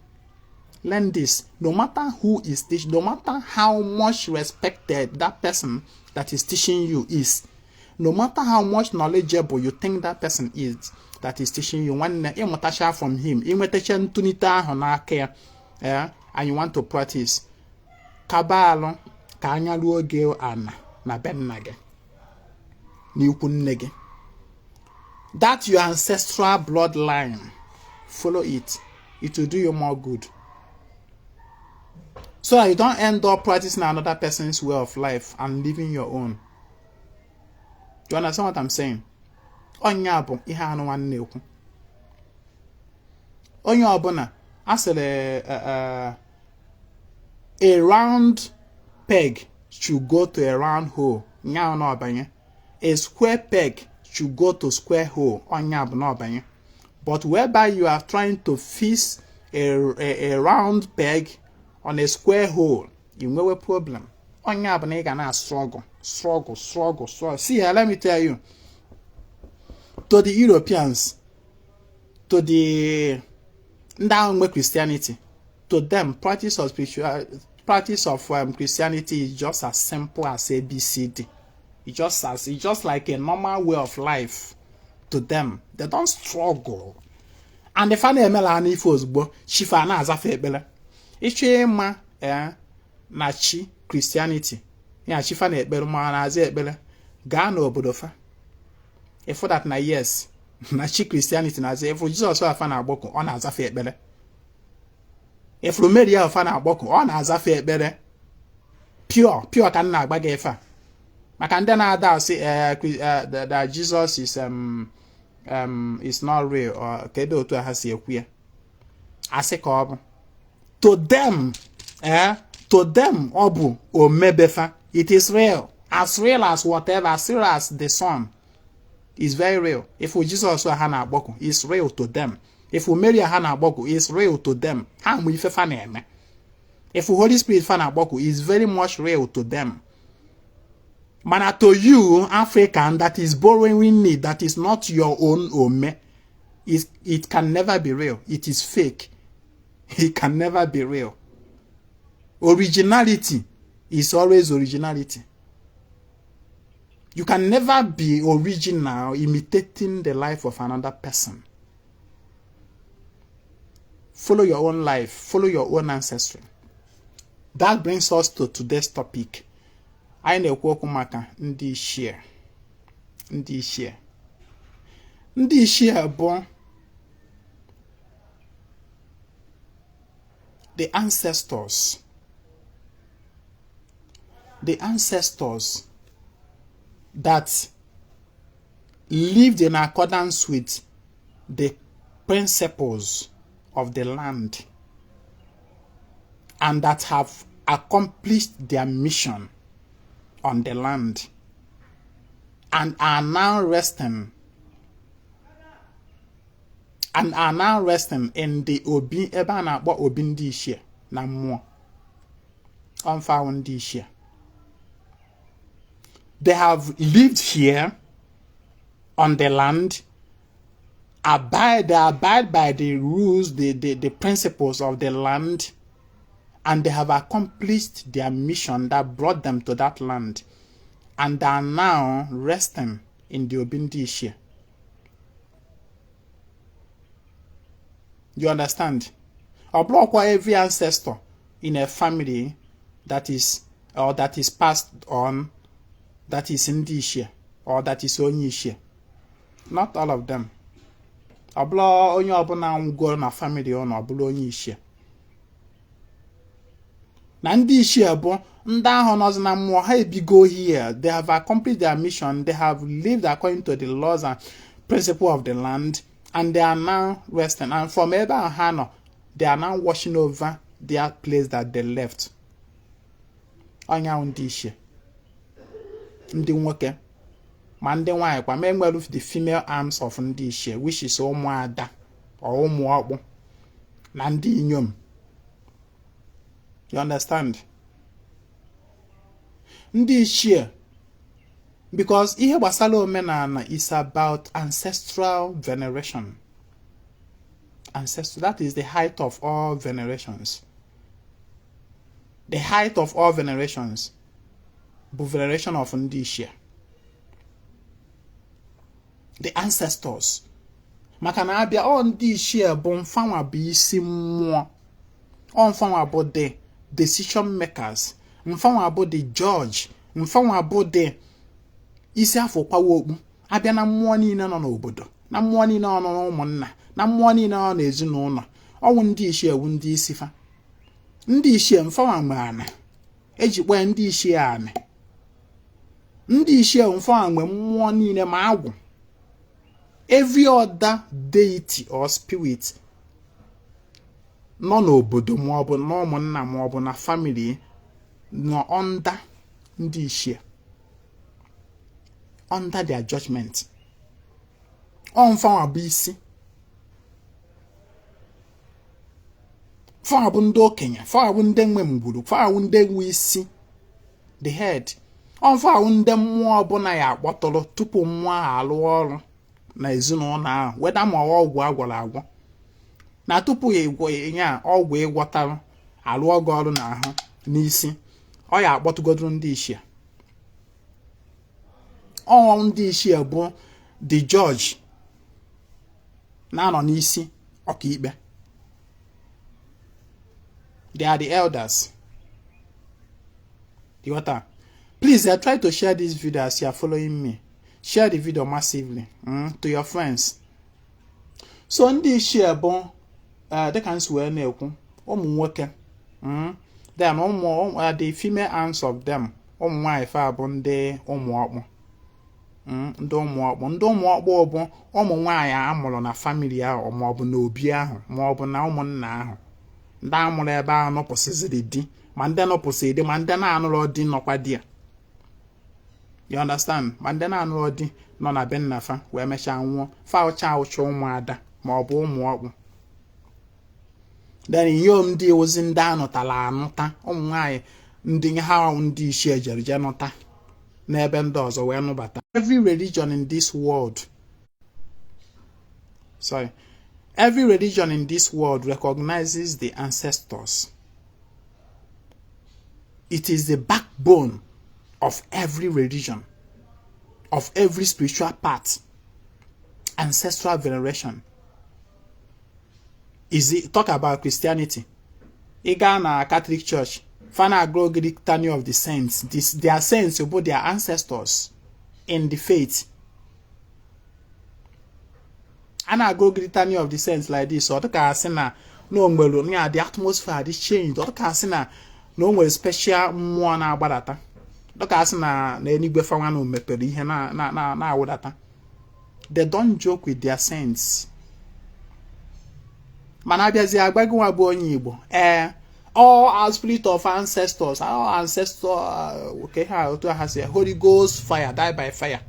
learn this. No matter who is teaching, no matter how much respected that person that is teaching you is, no matter how much knowledgeable you think that person is that is teaching you, when you from him, and you want to practice, kabalo kanya luoge ana na bennage ni ukunnege. That your ancestral bloodline, follow it. It will do you more good. So that you don't end up practicing another person's way of life and living your own. You understand what I'm saying? Onya bụ ihe anụ nwanne ekwu. Onye ọbụla asịrị a round peg should go to a round hole. Nya no abanye. A square peg should go to square hole. Onya bụ no abanye. But whereby you are trying to fix a round peg on a square hole, you know a problem. Onya bụ na ị ga na struggle. See here, let me tell you. To the Europeans, to the Christianity, to them, practice of Christianity is just as simple as ABCD. It's just like a normal way of life. To them, they don't struggle. And the funny emela if was bo shifa na azafe ebele. Ichie ma na chi Christianity. Ya shifa na ekpere ma na aza ekpere. Ga na obodo fa. For that na yes. Na chi Christianity na aza. If Jesus wa fa na agboko, ọ na azafe ekpere. If Mary wa fa na agboko, ọ na azafe ekpere. Pure ka na agba ga efa. Maka ndị na-ada say that Jesus is not real, or kedu otu ha si ekwu ya. Asị ka ọ bụ. To them ọ bụ omebefa. It is real as whatever, as real as the sun. Is very real. If Jesus wa ha na agboko, is real to them. If Mary ha na agboko, is real to them. Ha mu ife fa na eme. If Holy Spirit fa na agboko, is very much real to them. But to you, African, that is borrowing it, that is not your own ome, it can never be real. It is fake. It can never be real. Originality is always originality. You can never be original imitating the life of another person. Follow your own life. Follow your own ancestry. That brings us to today's topic. I na-ekwu okwu maka ndị ichie. Ndị ichie bụ the ancestors that lived in accordance with the principles of the land and that have accomplished their mission on the land and are now resting in the obi ebe a na-akpọ obi ndị ichie na mmụọ ọmfa ndị ichie. They have lived here on the land, abide by the rules, the principles of the land, and they have accomplished their mission that brought them to that land, and are now resting in the Obindi Ichie. You understand? Every ancestor in a family that is passed on, that is Ndi Ichie, or that is Onye Ichie. Not all of them. Onye ọbụla ngwo na family ọ na ọbụla Onye Ichie. Na ndị ichie bụ ndị ahụ nọzi na mmụọ ha ebigo here. They have accomplished their mission. They have lived according to the laws and principles of the land, And they are now resting. And from Eba and Hano, they are now washing over their place that they left. Onya undi ishe. Ndi nwoke. Ma ndị nwaanyị kwa mee nwere the female arms of ndị ishe, which is ụmụada or ụmụọkpụ na ndị inyom. You understand? Ndị ishe, because ihe gbasara omenala is about ancestral veneration. Ancestral, that is the height of all venerations. The height of all venerations, the veneration of ndị ishe. The ancestors. Maka na abịa ọ ndị ishe bụ mfanwa bụ isi mmụọ. Ọ mfanwa bụ the decision makers. Mfanwa bụ the judge. Mfanwa bụ the isi afọ kwawa okpu. Abịa na mmụọ niile nọ n'obodo, na mmụọ niile nọ n'ụmụnna, na mmụọ niile nọ n'ezinụlọ. Ọwụ ndị ishe ewu ndị isi fa. Ndị ishe mfanwa nwe ana. Ejikwa ndị ishe ana. Ndị ishe mfanwa nwe mmụọ niile ma agwụ. Every other deity or spirit nọ n'obodo ma ọ bụ n'ụmụnna ma ọ bụ na family nọ under ndị ishe, under their judgment. Mfanwa bụ isi. Mfanwa bụ ndị okenye, mfanwa bụ ndị nwe mgburu, mfanwa bụ ndị nwe isi, the head. Mfanwa bụ ndị mmụọ ọbụla ya akpọtụrụ tupu mmụọ alụ ọrụ na ezinụlọ ahụ, weda ma ọgwụ agwọrọ agwọ. Na tupu ya ọgwụ ịgwọtarụ alụ ọgụ ọrụ n'ahụ n'isi, ọ ya akpọtụgodoro ndị ishie. Ndị ishie bụ the judge na-anọ n'isi ọkaikpe. They are the elders. You got that? Please, try to share this video as you are following me. Share the video massively to your friends. So ndị ishie bụ dịka nsi wee na-ekwu ụmụ nwoke. Then the female arms of them, ụmụ nwaanyị fa bụ ndị ụmụọkpụ. Ndị ụmụọkpụ. Ndị ụmụọkpụ bụ ụmụ nwaanyị amụrụ na family ahụ ma ọ bụ na obi ahụ ma ọ bụ na ụmụnna ahụ. Ndị amụrụ ebe ahụ nọpụsịrị di, ma ndị nọpụsịrị di, ma ndị na-anụrụ di nọkwa di ya. You understand? Ma ndị na-anụrụ di nọ na be nna fa wee mechaa nwụọ, fa ụcha ụmụada ma ọ bụ ụmụọkpụ. Then inyom ndị ozi ndị anụtala anụta, ụmụ nwaanyị ndị ha ndị ishie jerije nụta n'ebe ndị ọzọ wee nụbata. Every religion in this world recognizes the ancestors. It is the backbone of every religion, of every spiritual path. Ancestral veneration. Talk about Christianity. Igana Catholic Church, Fana Greek Litany of the Saints. Their saints about their ancestors in the faith. Ana Greek Litany of the Saints like this. Or the the atmosphere is changed. Or the no special one about that. They don't joke with their saints. Manabiazi agbagwa bụ onye Igbo. All our spirit of ancestors, our ancestor, okay, how to has a Holy Ghost fire, die by fire.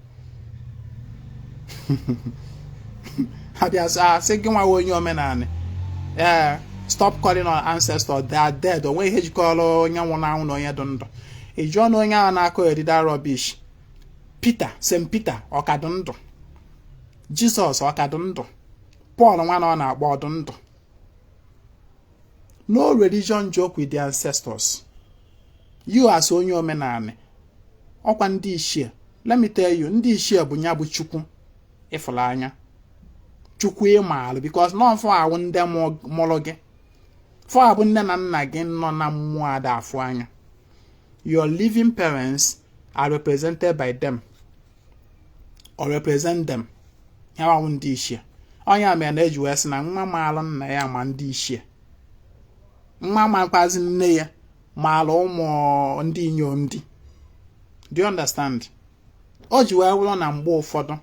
Stop calling our ancestors, they are dead. The way he call Nyawana no Yadundo. A John Oyanako did that rubbish. Peter, Saint Peter, Okadundo. Jesus, Okadundo. Paul, one on our bodundo. No religion joke with the ancestors. You are so your menane. Okwan di share. Let me tell you, ndi share bunyabu chuku. Efolanya. Chuku mal because none for I won them mologe. For I wouldn't again no na muada afwanya. Your living parents are represented by them. Or represent them. How I won di share. Onya me na ejuwes na nwa malon na ya man di share. Mama kwazi nne ya malo ụmụ ndị inyom ndị. Do you understand? O ji wee wụrụ na mgbe ụfọdụ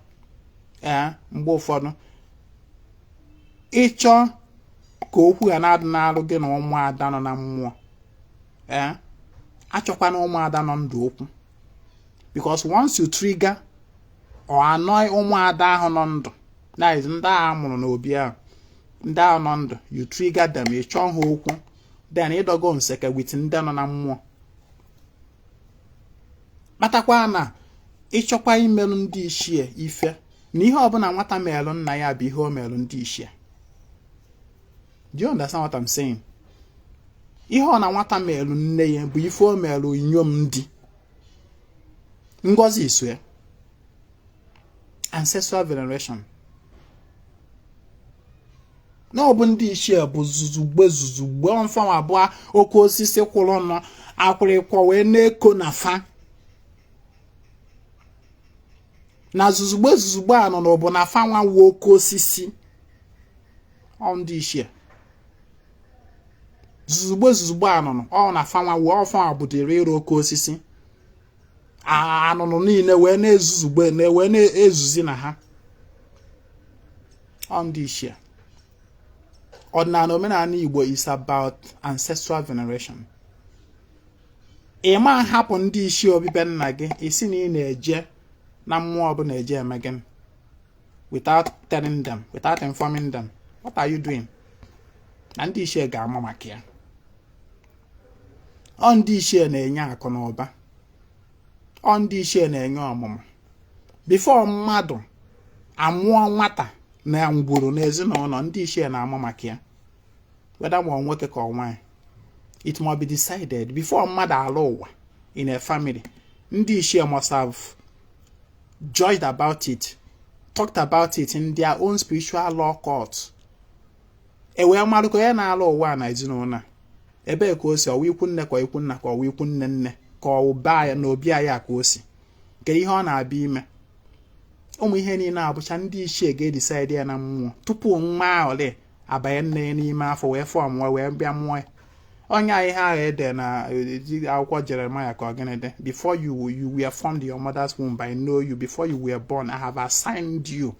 ịchọ ka okwu ya na-adị n'alụ gị na ụmụada nọ na mmụọ achọkwana ụmụada nọ ndụ okwu, because once you trigger or annoy ụmụada ahụ nọ ndụ, that is ndị a mụrụ n'obi ahụ, ndị ahụ nọ ndụ, you trigger them, ịchọ ha okwu, then ịdọgo nseke with ndị nọ na mmụọ. Kpatakwa na ịchọkwa imelụ ndị ichie ife na ihe ọbụla nwata melụ nna ya bụ ihe o melụ ndị ichie. Do you understand what I'm saying? Ihe ọ na nwata melụ nne ya bụ ife o melụ inyom ndị ngozi iso ya. Ancestral veneration. Na ọ bụ ndị ichie bụ zuzugbe ọmfa abụọ oke osisi kwụrụ nọ akwụrịkwọ wee na-eko na fa. Na zuzugbe a nọ n'ọbụ na fa nwa wuo oke osisi ọ ndị ichie. Zuzugbe a nọ ọ na fa nwa wuo ọfa abụdịrị ịrụ oke osisi. Anụnụ niile wee na-ezuzugbe na wee na-ezuzi na ha. Ọ ndị ichie. Ọdịnala omenala Igbo is about ancestral veneration. Ị ma hapụ ndị ichie obibe nna gị isi na ị na-eje na mmụọ ọbụla eje eme gị without telling them, without informing them. What are you doing? Na ndị ichie ga-ama maka ya. Ọ ndị ichie na-enye akụ na ụba. Ọ ndị ichie na-enye ọmụmụ. Before mmadụ amụọ nwata na ngwuru n'ezinụlọ, ndị ichie na-ama maka ya. Whether ma nwoke ka nwaanyị. It must be decided before mmadụ alụ ụwa in a family. Ndị ichie must have judged about it, talked about it in their own spiritual law court. Wee marụ ka ya na-alụ ụwa na ezinụlọ. Ebe ka o si ọwa ikwu nne ka ikwu nna ka ọwa ikwu nne nne ka ọ ba ya na obi ya ka o si. Nke ihe ọ na-abịa ime. Ụmụ ihe niile abụcha ndị ichie ga-edecide ya na mmụọ tupu nwa ole abanye nne n'ime afọ wee fọm wee bịa mmụọ ya. Onye ihe ahụ ede na akwụkwọ Jeremiah ka ọ gịnị dị. Before you were formed in your mother's womb, I know you. Before you were born, I have assigned you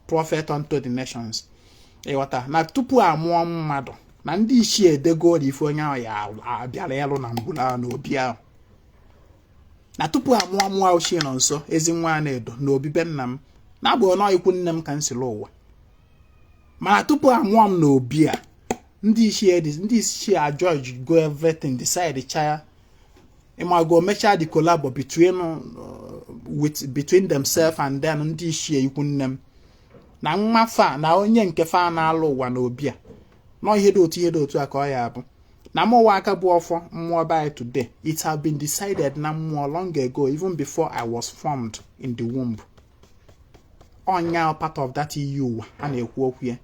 prophet unto the nations. Ịghọta na tupu amụọ mmadụ na ndị ichie edego ife onye ahụ ya abịara elu na ngwụla ahụ na obi ahụ. Na tupu amụọ nwa ochie nọ nso Ezinwa Anaedo na obibe nna m na-abụ ọnọ ikwu nne m ka m siri ụwa. Mana tupu amụọ m na obi a, ndị ichie George go everything decide cha go mecha the collab between themselves and then ndị ichie ikwu nne m na nwafa na onye nke fa na-alụ ụwa na obi a no ihe dị otu a ka ọ ya bụ na mụwa aka bụ ọfọ mmụọ by today. It had been decided na mmụọ long ago, even before I was formed in the womb. Onya part of that EU a na-ekwu okwu ya.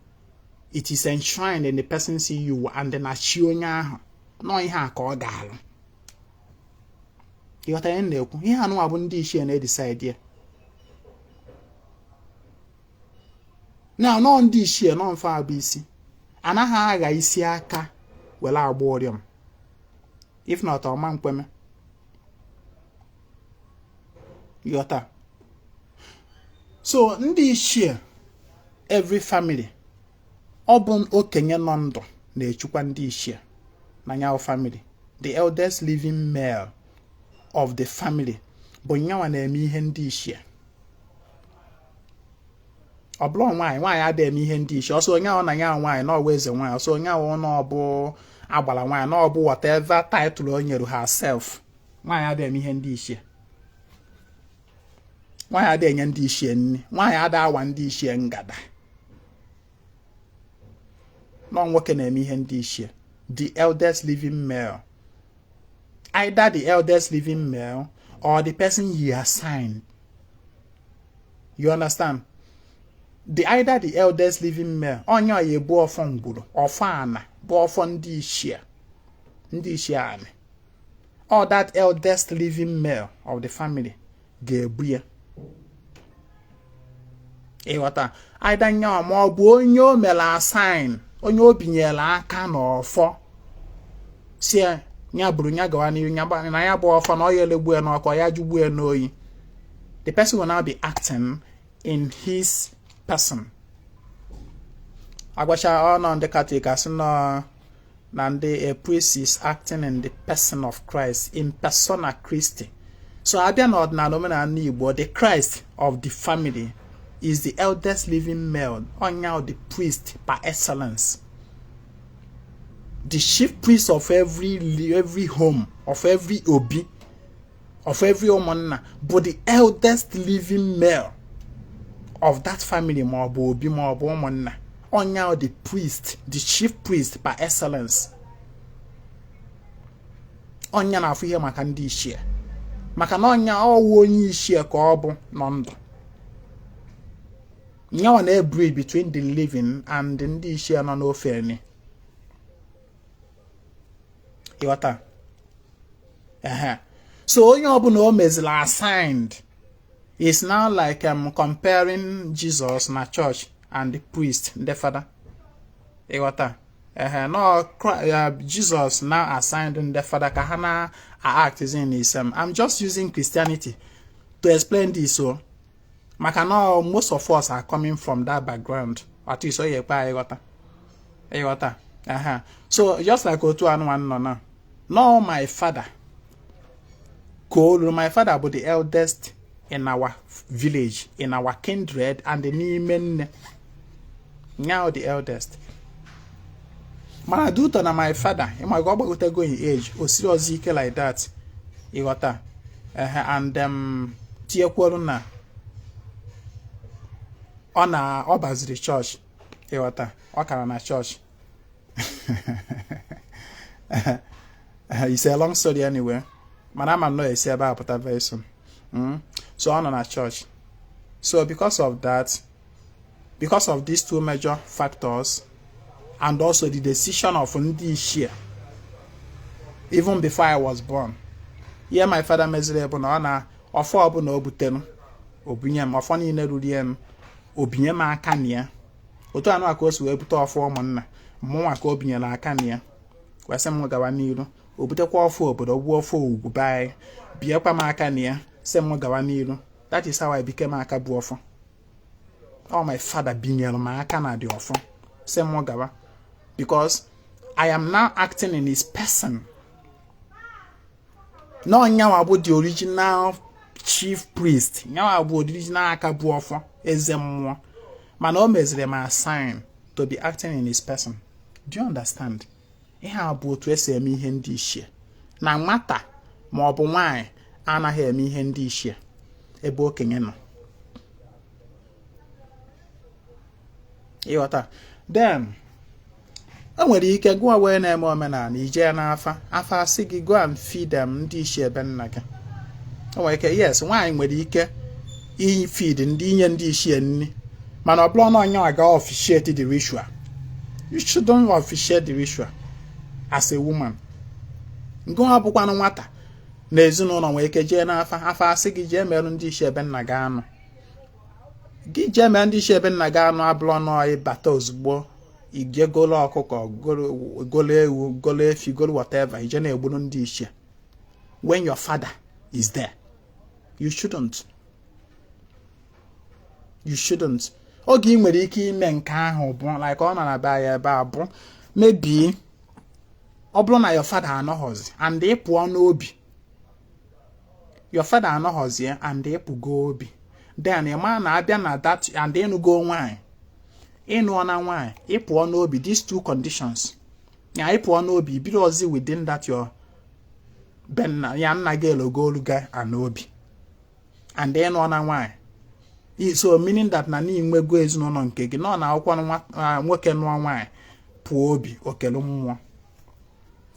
It is enshrined in the person's EU and then achi onye ahụ no ihe a ka ọ ga-alụ. Ịghọta ya na-ekwu ihe anụ bụ ndị ichie na-edecide ya. Na nọ ndị ichie nọ mfe abụ isi anaghị agha isi aka wele agba ọrịọm. If not, ọma nkweme. Ịghọta. So ndị ichie every family ọ bụ okenye nọ ndụ na-echukwa ndị ichie na nyawo family. The eldest living male of the family bụ nyawa na-eme ihe ndị ichie. Ọ bụrụ nwaanyị adịghị eme ihe ndị ichie. Ọsọ onye ahụ na nyawa nwaanyị na ọwa eze nwaanyị. Ọsọ onye ahụ na ọ bụ agbala nwaanyị na ọ bụ whatever title o nyere herself. Nwaanyị adịghị eme ihe ndị ichie. Nwaanyị adịghị enye ndị ichie nri. Nwaanyị adịghị awa ndị ichie ngada. No nwoke na-eme ihe ndị ichie. The eldest living male. Either the eldest living male or the person he assigned. You understand? Either the eldest living male. Onye oye bụ ọfọ ngwuru, ọfọ ana, bụ ọfọ ndị ichie. Ndị ichie ana. Or that eldest living male of the family ga-ebu ya. Ịghọta, either nyawa ma ọ bụ onye o mere assign, onye o binyere aka n'ọfọ si nya buru nya gawa n'ihu na ya bụ ọfọ na ọ ya elegbu ya n'ọkọ ya jugbu ya n'oyi. The person will now be acting in his person. Agwacha on the Catholic as no and a priest is acting in the person of Christ, in persona Christi. So Abia not na Igbo, the Christ of the family is the eldest living male, or now the priest by excellence. The chief priest of every home, of every obi, of every omonna, but the eldest living male of that family, Mobo Obi, Mobo Omonna, or now the priest, the chief priest by excellence. Onya na afu ihe maka ndị ichie. Maka na onya owo onye ichie ka ọ bụ nọ. Nya na breed between the living and ndị ichie nọ n'ofe ni. Iwata. So onye ọbụla o mezila assigned is now like comparing Jesus na church and the priest, the father. Iwata. No, Jesus now assigned in the father kahana act is in his I'm just using Christianity to explain this. So Makano, most of us are coming from that background. At least so just like Otu and one no my father my father but the eldest in our village, in our kindred, and the Niemen now the eldest. Man, I do to my father. He might go in age or seriously like that. You got that, and Tia Corona on a Obas the church. You got that, okay, on a church. It's a long story anyway. Madam, no, it's about that very soon. So on a church. So because of that, because of these two major factors. And also the decision of Ndi Ishie, even before I was born. Here my father measurable na ofo obu na obutenu obinyem ofo ni na ruriem obinyem aka nia otu anu aka osu ebuta ofo omunna mmo aka obinyela aka nia wese m gawa niru obutekwa ofo obodo ogbu ofo ugwu bai biekwa m aka nia se m gawa niru. That is how I became aka bu ofo. Oh, my father binyela m aka na di ofo se m gawa. Because I am now acting in his person. No, nyawa about the original chief priest. Nyawa about the original akabuofo ezemwa. Man always them are assigned to be acting in his person. Do you understand? Ihe about to say me ihe ndị ichie. Na mata ma ọ bụ nwanyị anaghị eme ihe ndị ichie ebe okenye nọ. Ịghọta. Then I nwere ike go away na eme omenala ije na afa asị gị go and feed them ndị ichie ebe nna gị. O nwere ike yes nwaanyị nwere ike i feed ndị inye ndị ichie nni mana ọ bụrụ na onye aga officiate the ritual. You shouldn't officiate the ritual as a woman. Go abụkwa na nwata na ezinụlọ nwere ike jee na afa asị gị jee merụ ndị ichie ebe nna gị anụ. Gị jee mee ndị ichie ebe nna gị anụ abụrụ na ịbata ozugbo ije golo ọkụkọ golo ewu golo efi golo whatever ije na-egburu ndị ichie. When your father is there, you shouldn't. You shouldn't. Oge ị nwere ike ime nke ahụ bụ like ọ nọ na be ya ebe a bụ maybe ọ bụrụ na your father anọghọzi and ị pụọ n'obi. Your father anọghọzi and ị pụgo obi. Then ị ma na abịa na that and ịnụgo nwaanyị. Ịnụ na nwaanyị ị pụọ n'obi these two conditions. Ya ị pụọ n'obi biro ozi within that your benna ya nna gị elogoluga anobi. And ịnụ na nwaanyị. So meaning that na ni nwego ezinụlọ nke gị nọ na akwụkwọ nwoke nụọ nwaanyị pụọ obi okelu mmụọ.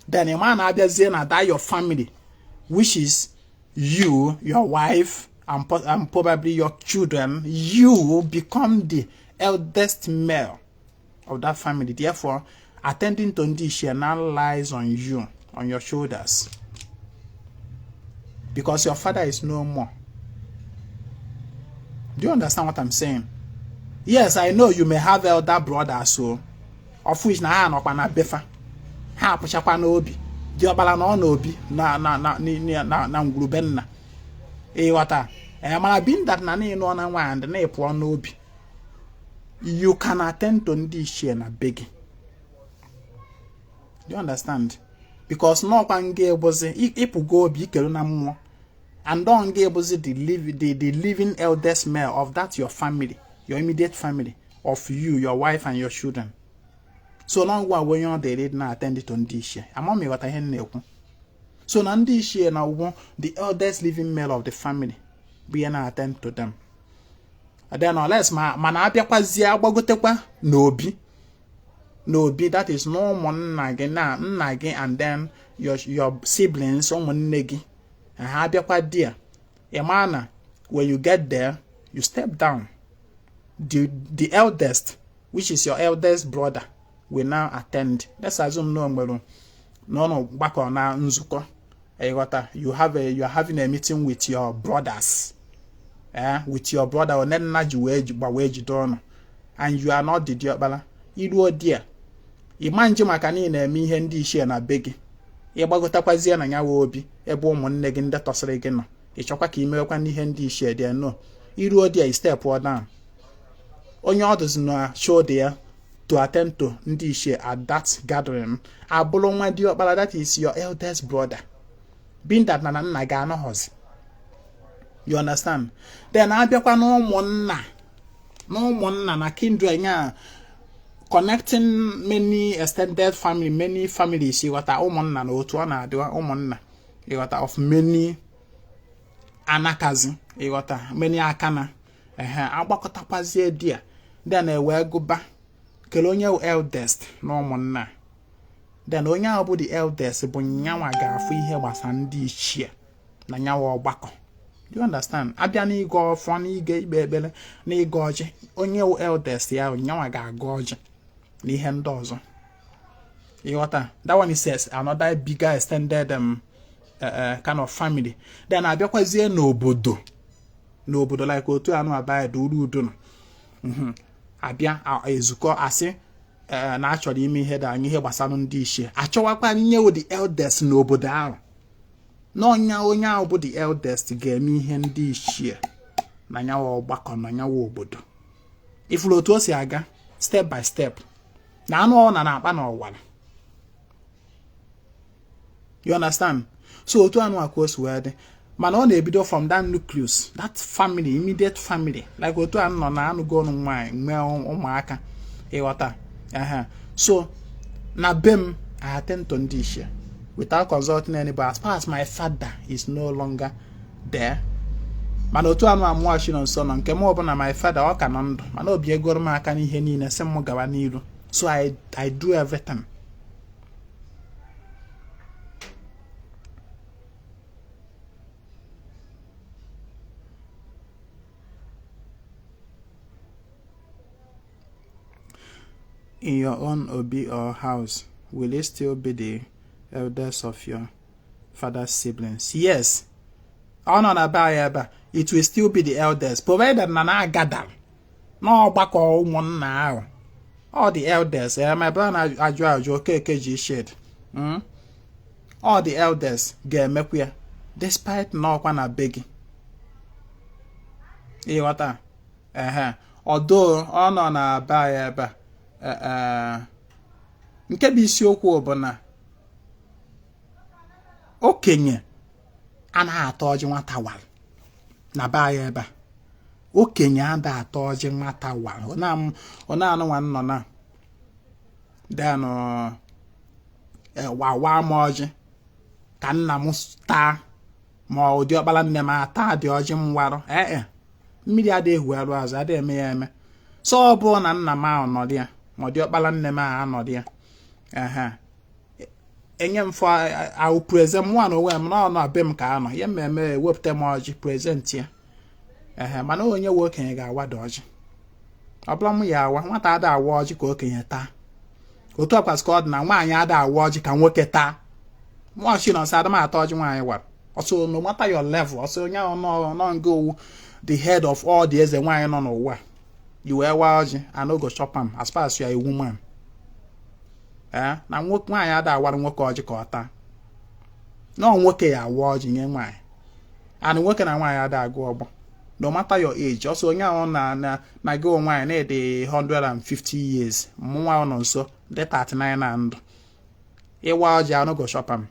Then a man abịazie na that your family which is you, your wife and probably your children, you become the eldest male of that family. Therefore, attending to this now lies on you, on your shoulders. Because your father is no more. Do you understand what I'm saying? Yes, I know you may have elder brothers, so of which na no na befa. Ha puchakwa na obi. Di obala na ono obi na ngulubenna. Wata. Mara bin that na no na nwa and na epu na obi. you can attend to ndị ichie na be gị. Do you understand? Because no one gave was if go be na mmụọ, and don't give us the living eldest male of that your family, your immediate family, of you, your wife and your children. So long when you're there na attend to ndị ichie. Ama me what I na-ekwu. So na ndị ichie na the eldest living male of the family be na attend to them. And then unless mana abịakwazie agbagotekwa n'obi. That is no nna gị and then your siblings ụmụnne gị. Ha abịakwa there. Emana, when you get there, you step down. The eldest, which is your eldest brother, will now attend. Let's assume no back on now nzuko. You are having a meeting with your brothers. With your brother or and you are not the diobala. You dear. Imanje makani na-eme ihe ndị ichie na be gị. Ịgbagotakwazie na nyawa obi ebe ụmụnne gị ndị tosiri gị nọ. Ịchọkwa ka imewekwa n'ihe ndị ichie dị no. Iruo dia step down. Onye ọdụzi na show there to attend to ndị ichie at that gathering. Abụrụ nwa diokpara, that is your eldest brother. Being that na nna gị anọghọzi. You understand? Then abịakwa na ụmụnna na kindred nya connecting many extended family, many families. You got a ụmụnna na otu ọ na-adịwa ụmụnna. You got of many anakazi. You got many akana. Agbakọtakwazie dia. Then wee gụba kele onye eldest na ụmụnna. Then onye ahụ bụ the eldest bụ nyanwa ga-afụ ihe gbasa ndị ichie na nyawa ọgbakọ. Do you understand? Abịa na ịga ọfọ na ịga ikpe ekpere na ịga ọjị. Onye eldest ya nyanwa ga-aga ọjị na ihe ndị ọzọ. That one is another bigger extended kind of family. Then abịakwazie n'obodo like otu anụ abịa udo no. Abịa ezukọ asị na achọrọ ime ihe da anyị ihe gbasara ndị ichie. Achọwakwa nye the eldest n'obodo ahụ. N'ọnya onye ahụ bụ the eldest ga-eme ihe ndị ichie na nyawa ọgbakọ na nyawa obodo. Ifuru otu o si aga step by step. Na anụ ọ na-akpa n'ọwara. You understand? So otu anụ akụ o si wee dị. Mana ọ na-ebido from that nucleus, that family, immediate family. Like otu anụ nọ na anụ go ọnụ nwanyị nwee ụmụaka. Ịghọta? So na bem I attend to ndị ichie without consulting anybody. As far as my father is no longer there. Mana otu anụ amụọchi nọ nso nọ nke m ọbụla my father ọ ka nọ ndụ. Mana obi egoro m aka n'ihe niile sị m gawa n'iru. So I do everything. In your own obi or house, will it still be the eldest of your father's siblings? Yes. It will still be the eldest, provided na gather. No back or one now. All the elders, my brother Akajiọfọ KKG shed. All the elders get me despite no one begging. Although on na buy nke bụ isiokwu bụ na okenye anaghị atọ ọjị nwata wal na baa ya ebe a. Okenye ada atọ ọjị nwata wal. Ọ na-anụ nwa nọ na then wawa m ọjị ka nna m taa ma ọ dị ọkpala nne m ata dị ọjị m warụ. Mmiri adịghị ehu azụ adịghị eme ya eme. So ọ bụ na nna m ahụ nọ dị ya ma ọ dị ọkpala nne m ahụ anọ dị ya. Enye m for I will present one onwe m na ọ be m ka anọ ya mmemme wepụta m ọjị present ya. Mana onye nwe okenye ga-awada ọjị. Ọ bụla m ya awa nwata ada awa ọjị ka okenye taa. Otu ọkwa skọd na nwaanyị ada awa ọjị ka nwoke taa. Nwachi nọ nsọ adama atọ ọjị nwaanyị wara. Also no matter your level, also onye nọ go the head of all the eze nwaanyị nọ n'ụwa. You wear ọjị and no go chop am as far as you are a woman. Na nwoke nwaanyị ada awara nwoke ọjị ka ọ taa. No nwoke ya awa ọjị nye nwaanyị. And nwoke na nwaanyị ada agụ ọgbọ. no matter your age. Also onye ahụ na go nwaanyị na dị 150 years mụnwa ọ nọ nso dị 39 na ndụ ịwa ọjị anụ go shop am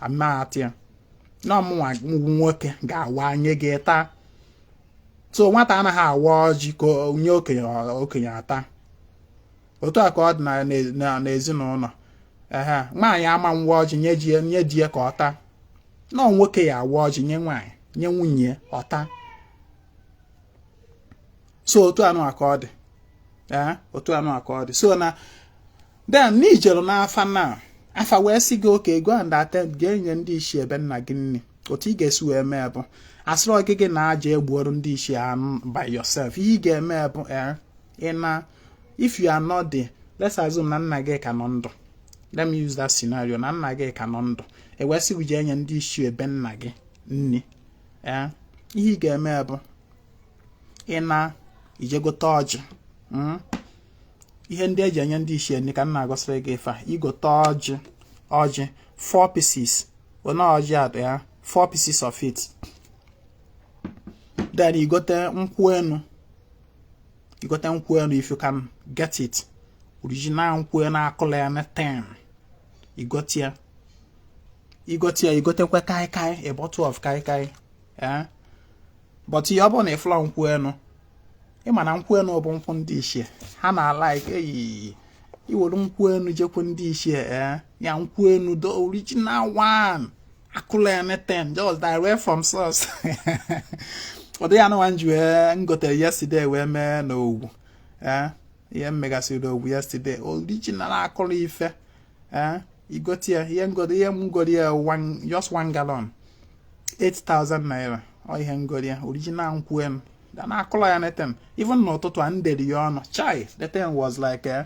ama atia na ọmụnwa nwoke ga-awa nye gị taa. So nwata anaghị awa ọjị ka onye okenye ata. Otu a ka ọ dị na ezinụlọ. Nwaanyị ama nwa ọjị nye di ya ka ọ taa. Na nwoke ya awa ọjị nye nwaanyị nye nwunye ọ taa. So otu anụ aka ọ dị. Otu anụ aka ọ dị. So na then n'ijelu n'afa na afa wee sị gị oke go and attend ga-enye ndị ichie ebe nna gị nne. Otu ị ga-esi wee mee bụ asịrị ogige na-aja egbuoru ndị ichie by yourself. Ihe ị ga-eme bụ if you are not there, let's assume na nna gị ka nọ ndụ. Let me use that scenario. Na nna gị ka nọ ndụ. Wee sị gị enye ndị ichie ebe nna gị nne. Ihe ị ga-eme bụ ijegote ọjị. Ihe ndị eji enye ndị ichie nne ka nna agosiri gị ife a. Igote ọjị 4 pieces. Ona ọjị atọ ya 4 pieces of it. Then igote nkwụ enu. Igote nkwụ enu if you can get it. Original nkwụ enu akụla ya na 10. Igote kwa kai, a bottle of kai. But you have on a flower nkwụ enu. Ịma na nkwụ enu bụ nkwụ ndị ichie. Ha na like iwere nkwụ enu jekwa ndị ichie ya nkwụ enu the original one. Akụla ya na 10 just direct from source. Odo ya no wanju ngote yesterday we me no ihe mmegasị ogwu yesterday original akụla ife igotia ihe ngodi ihe mgodi just 1 gallon 8,000 naira o ihe ngodi original nkwụ enu dan akụla ya na 10 even n'ụtụtụ a nderi ya ọnụ chai the 10 was like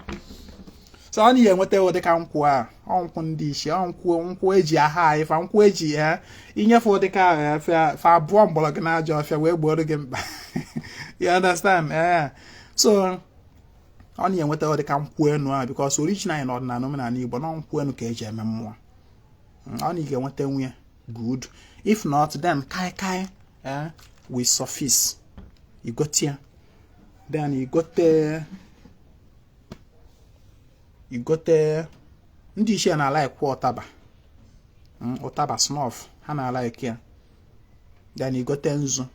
so ọ na enweta ụdị ka nkwụ a nkwụ ndị ichie nkwụ eji aha ife nkwụ eji inyefe ụdị ka fa abụọ mgbọrọgị na aja ọfịa wee gbuoro gị mkpa. You understand? So ọ na enweta ụdị ka nkwụ enu a because original na ọdịnala omenala Igbo na nkwụ enu ka eji eme mmụọ. Ọ na ga-enweta nwunye good. If not then kai with surface. Igotia. Then igote ndị ichie na like ụtaba. Ụtaba snuff ha na like ya. Then igote nzu.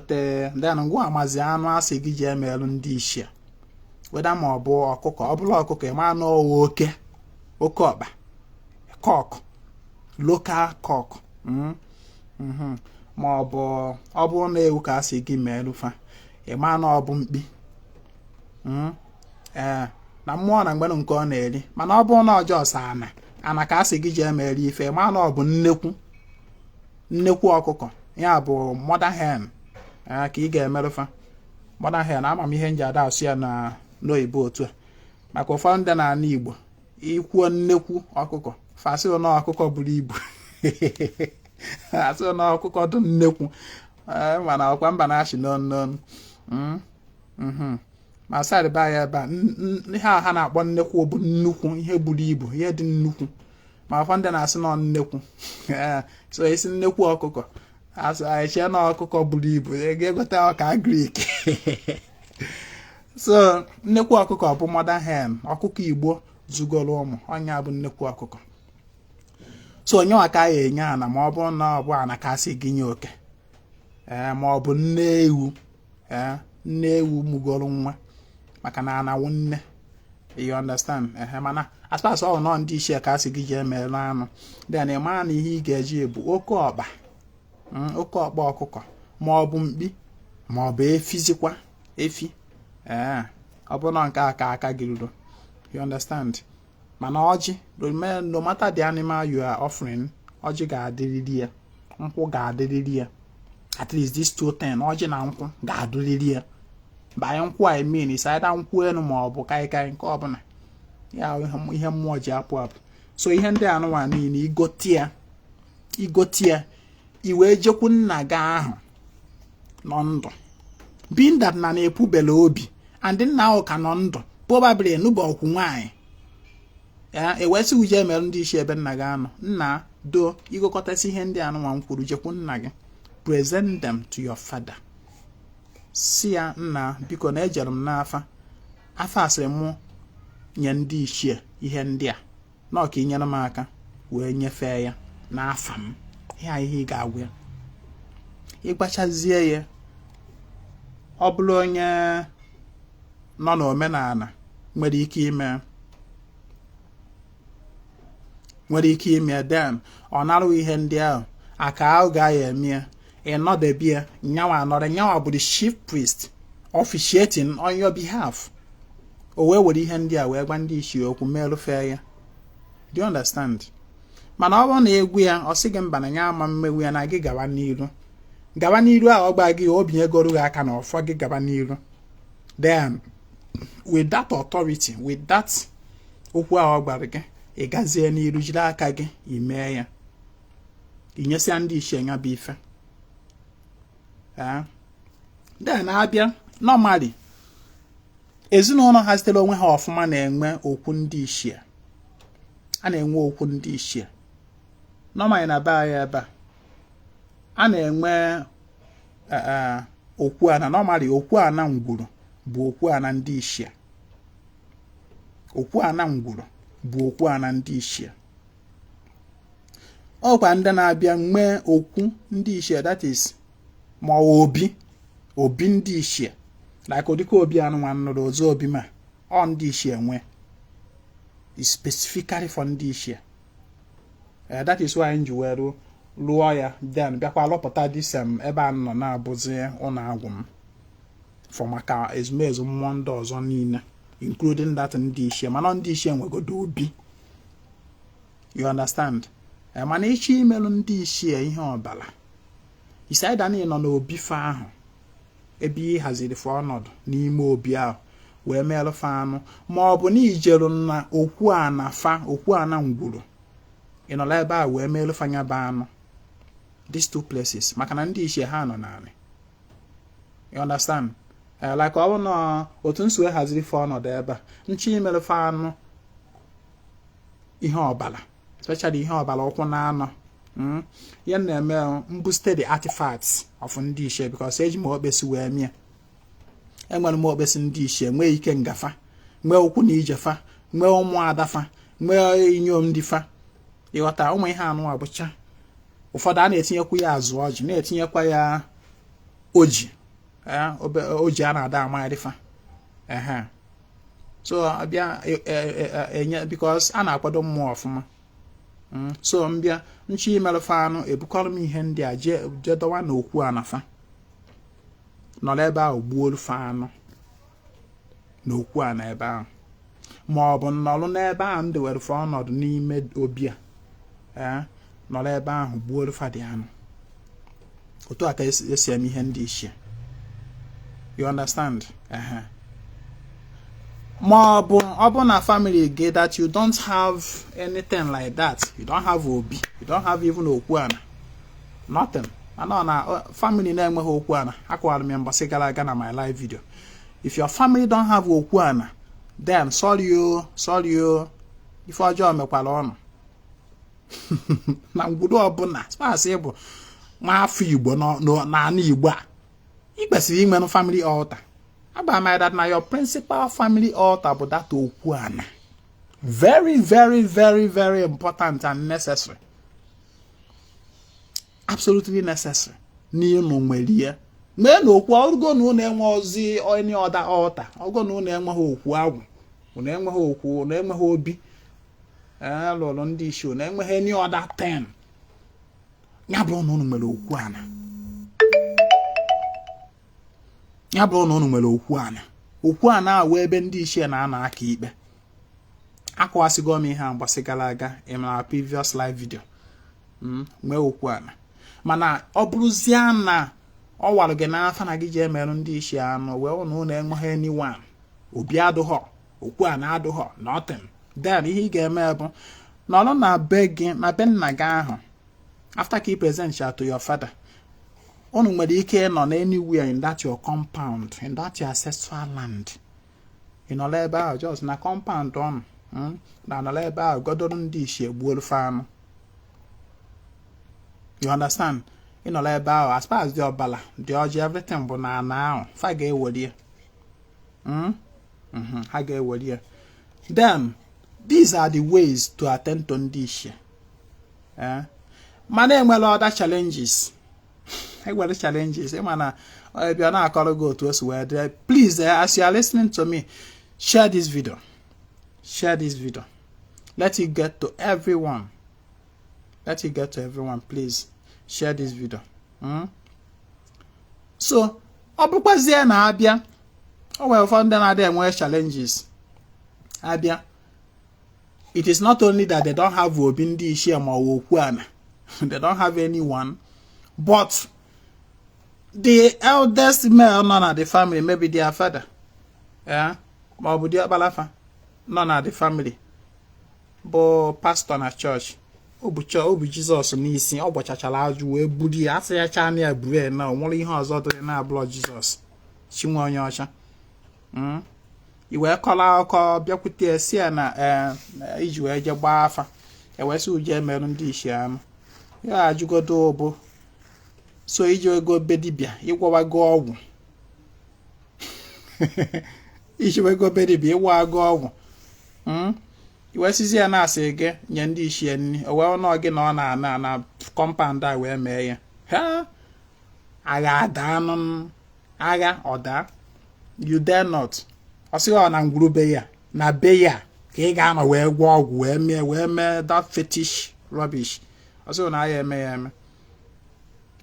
Then ngwa amazi anụ asị gị ji emelu ndị ichie. Weda ma ọ bụ ọkụkọ, ọ bụla ọkụkọ ma anụ oke ọkpa. Cock. Local cock. Ma ọ bụ na ewu ka asị gị melu fa. Ma anụ ọ bụ mkpi. Na mmụọ na mgbe nke ọ na-eri mana ọ bụ na ọjọọ ana ka asị gị ji emeri ife ma na ọ bụ nnekwu ọkụkọ ya bụ mother hen ka ị ga-emerụfa mother hen ama ihe nji ada asụ ya na n'oyibo otu a maka ụfọdụ ndị na-ana Igbo ikwuo nnekwu ọkụkọ fasị na ọkụkọ buru ibu asị na ọkụkọ dị nnekwu mana ọkwa mba na-achị n'ọnụ ma side ba ya ba ha na-akpọ nnekwu bụ nnukwu ihe buru ibu ihe dị nnukwu ma fa ndị na-asị na nnekwu so isi nnekwu ọkụkọ asị aiche na ọkụkọ buru ibu ga-egote ọka Greek. So nnekwu ọkụkọ bụ mother hen ọkụkọ Igbo zugoro ụmụ ọnya bụ nnekwu ọkụkọ. So onye aka ya enye ana ma ọ bụ na ọ bụ ana ka asị gị nye oke ma ọ bụ nne ewu mugoro nwa maka na anawu nne. You understand? Mana as far as all nọ ndị ichie ka asị gị ji emelu anụ then ịma na ihe ị ga-eji bụ oke ọkpa ọkụkọ ma ọ bụ mkpi ma ọ bụ efizikwa efi ọ bụ na nke aka gị ruru. You understand? Mana ọjị no matter the animal you are offering ọjị ga-adịrịrị ya nkwụ ga-adịrịrị ya at least this 210 ọjị na nkwụ ga-adịrịrị ya. By nkwụ I mean is either nkwụ enu ma ọ bụ kai nke ọbụla ya ihe mmụọ ji apụ. So ihe ndị anụwa niile igote ya iwe jekwu nna gị ahụ nọ ndụ being that na na-epubele obi and nna ahụ ka nọ ndụ probably n'ụbọchị nwaanyị ewesị uje mere ndị ichie ebe nna gị anọ nna do igokọtasị ihe ndị anụnwa m kwuru jekwu nna gị present them to your father si ya nna biko na ejere m n'afa afa asịrị mụ nye ndị ichie ihe ndị a na ọka inyere m aka wee nyefee ya n'afa m ihe ị ga-agwa ya ịgbachazie ya ọ bụrụ onye nọ n'omenala nwere ike ime den ọ narụ ihe ndị ahụ aka ahụ ga-eme ịnọdebie nyanwa anọrọ nyanwa bụ the chief priest officiating on your behalf o wee were ihe ndị a wee gwa ndị ichie okwu merụfee ya. Do you understand? Mana ọ bụrụ na egwu ya ọ sị gị mba na ya ama mmewu ya na gị gawa n'iru a ọ gba gị obinye goro gị aka na ọfọ gị gaba n'iru, then with that authority, with that okwu a ọ gbara gị ị gazie n'iru jiri aka gị imee ya inyesịa ndị ichie ya bụ ife. Then abịa normally ezinụlọ ha sitere onwe ha ọfụma na-enwe okwu ndị ichie, a na-enwe okwu ndị ichie normally na be anyị ebe a na-enwe okwu ana. Normally okwu ana ngwuru bụ okwu ana ndị ichie, okwu ana ngwuru bụ okwu ana ndị ichie. Ọkwa ndị na-abịa nwee okwu ndị ichie, that is ma obi ndị ichie like odika obi anụnwa nụrụ ozu obi ma ọ ndị ichie nwe specifically for ndị ichie. That is why nji were lụọ ya then bịakwa lọpụta disem ebe a nọ na-abụzi ụlọ agwụ m for maka ezumezu mmụọ ndị ọzọ niile including that ndị ichie, mana ndị ichie nwegodo obi. You understand? Mana ichi imelụ ndị ichie ihe ọbala isaida niile nọ n'obi fa ahụ ebe ị haziri fa ọnọdụ n'ime obi ahụ wee meelụ fa anụ, ma ọ bụ na ijeru na okwu a na ngwuru ị nọla ebe a wee meelụ fa nya bụ anụ. These two places maka na ndị ichie ha nọ naanị. You understand? Like ọ bụ na otu nsi wee haziri fa ọnọdụ ebe a nchi imelụ fa anụ ihe ọbala, especially ihe ọbala ụkwụ na anọ ya na-eme mbooste the artifacts of ndị ichie because eji m okpesi wee mie. Enwere m okpesi ndị ichie nwee ike ngafa, nwee okwu na ijefa, nwee ụmụ adafa, nwee inyom ndị fa. Ịghọta ụmụ ihe anụ abụcha ụfọdụ a na-etinyekwa ya azụ ọjị, na-etinyekwa ya oji a na-ada amadịfa. So abịa enye because a na-akwado mmụọ ọfụma. So mbịa nchi imelụfa anụ ebukọrọ m ihe ndị a jee dọwa na okwu anafa nọrọ ebe ahụ gbuo fa anụ na okwu a na ebe ahụ, ma ọ bụ nọrụ n'ebe ahụ ndị were fa ọnọdụ n'ime obi a nọrọ ebe ahụ gbuo fa dị anụ. Otu a ka esi eme ihe ndị ichie. You understand? Ma ọ bụ na family gị that you don't have anything like that, you don't have obi, you don't have even okwu ana, nothing. Anọ na family na-enweghị okwu ana, akwara m mbọsị gara aga na my live video. If your family don't have okwu ana, then sorry o ife ọjọọ mekwara ọnụ. Na ngwuru ọbụla spasị bụ nwa afọ Igbo n'ala Igbo a ị kwesịrị inwe family altar. About my that now your principal family altar but that okwu ana. Very, very, very, very important and necessary. Absolutely necessary. N'ịnụ nwere ya. Mee na okwu ọgụ na unu enwe ozi any other altar. Ọgụ na unu enweghị okwu agwụ. Unu enweghị okwu, unu enweghị obi. Lụrụ ndị ichie, unu enweghị any other thing. Ya bụrụ na unu nwere okwu ana. Ya bụrụ na unu nwere okwu ana awụ ebe ndị ichie na-ana aka ikpe. Akọwasịgo m ihe a mgbasị gara aga in our previous live video. Nwee okwu ana. Mana ọ bụrụzie na ọ warụ gị n'afa na gị je emerụ ndị ichie anụ wee ụnụ na-enweghị anyone, obi adụghọ, okwu ana adụghọ, nothing. Then ihe ị ga-eme bụ nọrọ na be gị na be nna gị ahụ after ka ị present ya to your father. Unu nwere ike nọ anywhere in that your compound, in that your ancestral land. You know ebe ahụ just na compound on na ebe ahụ godoro ndị ichie gbuo fa anụ. You understand? You know, like as far as the obala, the orgy, everything, but now, if I get what here. I get what here. Then, these are the ways to attend to this. My name will other challenges. I will challenges. If you're not go to us where please, as you are listening to me, share this video. Share this video. Let it get to everyone. Let it get to everyone, please. Share this video. So, obukwazie na abia. Well, found them more challenges. Abia. It is not only that they don't have Obindi Ishiem or Wokwana. They don't have anyone. But the eldest male none of the family, maybe their father. Yeah? Balafa. None of the family. But pastor na church. Obu Jesus n'isi ogbachachala aju wee budi asị ya cha na ebue na onwere ihe ọzọ dị na blood Jesus chinwe onye ọcha iwe kọla akọ bịakwute esi na iji wee je gbaa afa ewesi uje merụ ndị ishi anụ ya ajugodo obo so iji ego bedibia ịgwawago ọgwụ iji wego bedibia ịgwago ọgwụ iwe sizi ya na asị gị nye ndị ishi nni o wee nọ gị na ọ na compound a wee mee ya ha agha ada anụ agha ọda you dare not ọsị ọ na ngwurube ya na be ya ka ị ga-anọ wee gwọ ọgwụ wee mee that fetish rubbish ọsị na ya eme ya eme.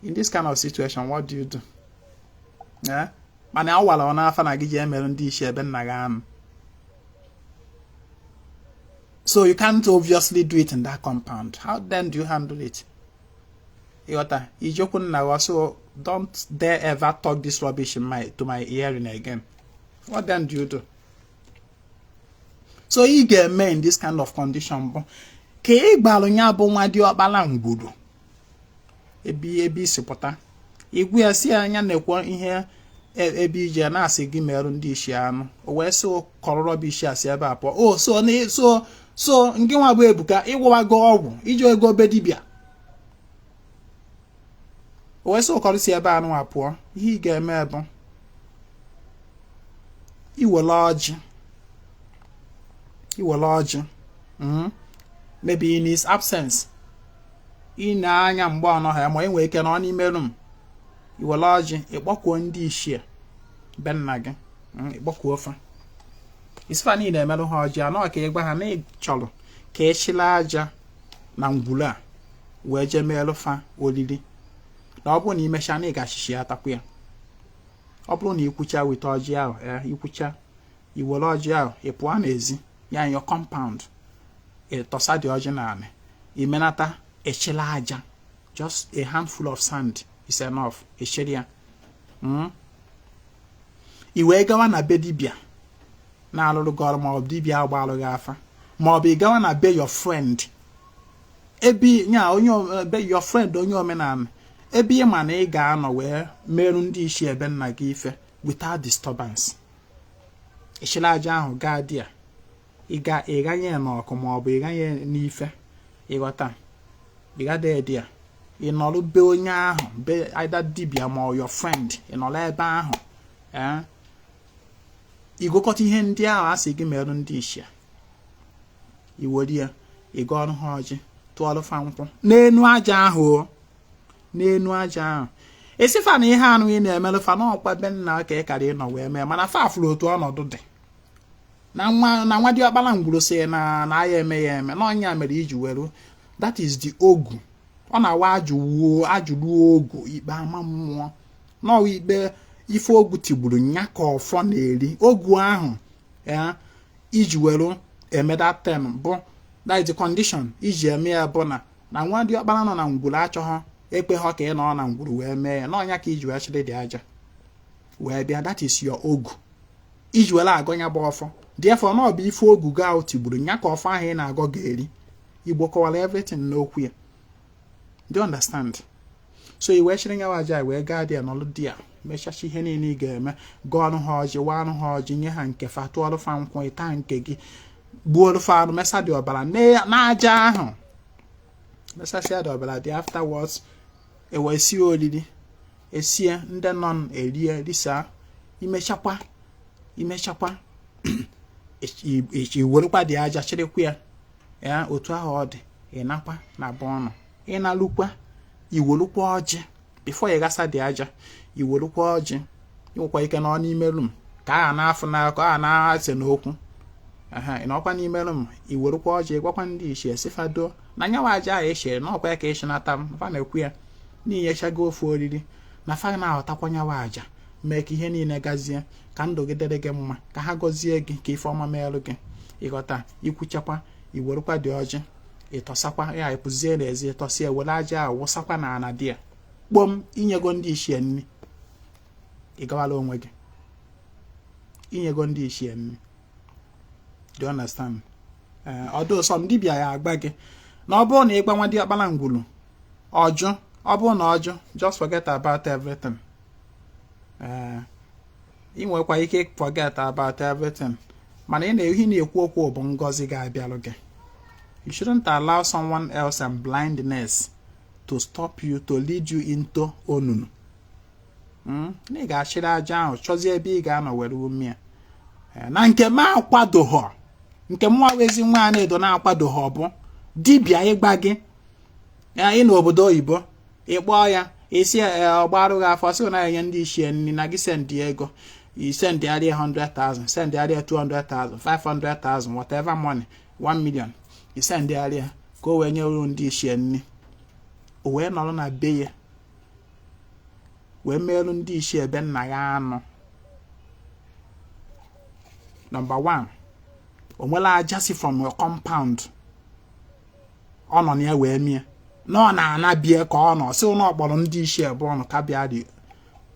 In this kind of situation, what do you do? Yeah? Mana awala ọ na-afa na gị ji emerụ ndị ishi ebe nna gị anụ. So you can't obviously do it in that compound. How then do you handle it? So don't dare ever talk this rubbish to my hearing again. What then do you do? So you get me in this kind of condition. Ke igbalu nya bụ nwa dị ọkpala ngwuru. Ebi sipụta. Igwe ya si anya na-ekwo ihe ebe ije na-asị gị merụ ndị ishi anụ. O wee so kọrọ rubbish asị ebe apụ. Oh, so nke nwa bụ ebuka ịgwawago ọgwụ iji ego bedibia. O wee so kọrọ si ebe anụ apụọ. Ihe ị ga-eme bụ iwele ọjị. Maybe in his absence. Anya mgbe ọ nọghị ma enwe ike nọ n'ime room. Iwele ọjị ịkpọkwuo ndị ishi be nna gị. Ịkpọkwuo ofe. Isifa niile emerụ ha ọjị anọ ka ịgwa ha na ịchọrọ ka echila aja na ngwulu a wee jee merụ fa olili. Na ọ bụrụ na imecha na ị ga-achịchi ya atakwu ya. Ọ bụrụ na ikwucha weta ọjị ahụ ikwucha iwere ọjị ahụ ị pụọ n'ezi ya your compound ịtọsa dị ọjị na anị imenata echila aja just a handful of sand is enough echiri ya. Iwe gawa na be dibia na alụrụ gọrọ ma ọ bụ dibia agba alụghị afa ma ọ bụ ị gawa na be your friend ebi nya onye be your friend onye omenala ebe ị ma na ị ga-anọ wee merụ ndị ishi ebe nna gị ife without disturbance. Echila aja ahụ gaa dị ya ị ganye n'ọkụ ma ọ bụ ị ganye n'ife ịghọta ị gade dị ya ị nọrụ be onye ahụ be either dibia ma your friend ị nọrọ ebe ahụ igokọta ihe ndị ahụ asị gị merụ ndị ishi iwere ya ịga ọrụ ha ọjị tụọrụ fa nkwụ n'enu aja ahụ esifa na ihe anụ ị na-emerụ fa n'ọkwa be nna ka ị kara ịnọ wee mee mana fa afụrụ otu ọnọdụ dị na nwa dị ọkpala ngwuru si na aya eme ya eme n'ọnya mere iji were that is the ogu ọ na-awa ajụruo ogu ikpe ama mmụọ n'ọwa ikpe ife ogu tigburu nya ka ọfọ na-eri ogu ahụ iji were eme that term bụ that is the condition iji eme ya bụ na nwa dị ọkpala nọ na ngwuru achọghọ ekpe ha ka ị nọ na ngwuru wee mee ya n'ọnya ka iji wee chịrị dị aja wee bịa that is your ogu iji were agọnya bụ ọfọ therefore na ọ bụ ife ogu ga ahụ tigburu nya ka ọfọ ahụ ị na-agọ ga-eri Igbo kọwara everything n'okwu ya. Do you understand? So i wee chịrị nyawa aja wee gaa dị ya n'ọlụ dị ya mechachi ihe niile ị ga-eme gụọ ọnụ ha ọjị waa ọnụ ha ọjị nye ha nke fa tụọrụ fa nkwụ ịta nke gị gbuo fa anụ mesa dị ọbara n'aja ahụ mesasịa dị ọbara dị afterwards ewe sie olili esie ndị nọ erie risa imechakwa iwerukwa dị aja chịrịkwa ya otu ahụ ọ dị ịnakwa na be ọnụ ịnalukwa iwerukwa ọjị before ị gasa dị aja iwerukwa ọjị inwekwa ike nọ n'ime rum ka a na-afụ na ka a na-ase n'okwu ị nọkwa n'ime rum iwerukwa ọjị gwakwa ndị ichie sifado na nyawa aja ahụ echere na ọkwa ya ka echenata m fa na-ekwu ya n'inyechago ofu oriri na fa na-aghọtakwa nyawa aja mee ka ihe niile gazie ka ndụ gị dịrị gị mma ka ha gọzie gị ka ife ọma meelụ gị ịghọta ikwuchakwa iwerukwa dị ọjị ịtọsakwa ya ịpụzie n'ezi ịtọsie were aja ahụ wụsakwa na ana dị ya kpom inyego ndị ichie nri ịgawala onwe gị inyego ndị ichie nri. Do you understand? Although some dibia ya agba gị na ọ bụrụ na ịgba nwa diọkpala ngwulu ọjụ ọ bụrụ na ọjụ just forget about everything. Ị nwekwa ike forget about everything mana ị na-ekwu okwu bụ ngọzi ga-abịalụ gị. You shouldn't allow someone else and blindness to stop you, to lead you into onunu. Na ị ga-achịrị aja ahụ chọzie ebe ị ga-anọ were ume na nke m akwadoghọ nke mwa Ezinwa Anaedo na-akwadoghọ bụ dibịa ịgba gị ị n'obodo oyibo ịkpọọ ya isi ọgbarụ gị afọ sị na enye ndị ichie nri na gị sendị ego isendịarịa 100,000 sendịarịa 200,000 500,000 whatever money 1 million isendịarịa ka o wee nyere ndị ichie nri o wee nọrọ na be ya wee merụ ndị ichie ebe nna ya anụ. Number 1, o nwere aja si from your compound ọ nọ na ya wee mie na ọ na-anabie ka ọ nọ sị na ọ kpọrọ ndị ichie ebe ọnụ ka bịa dị.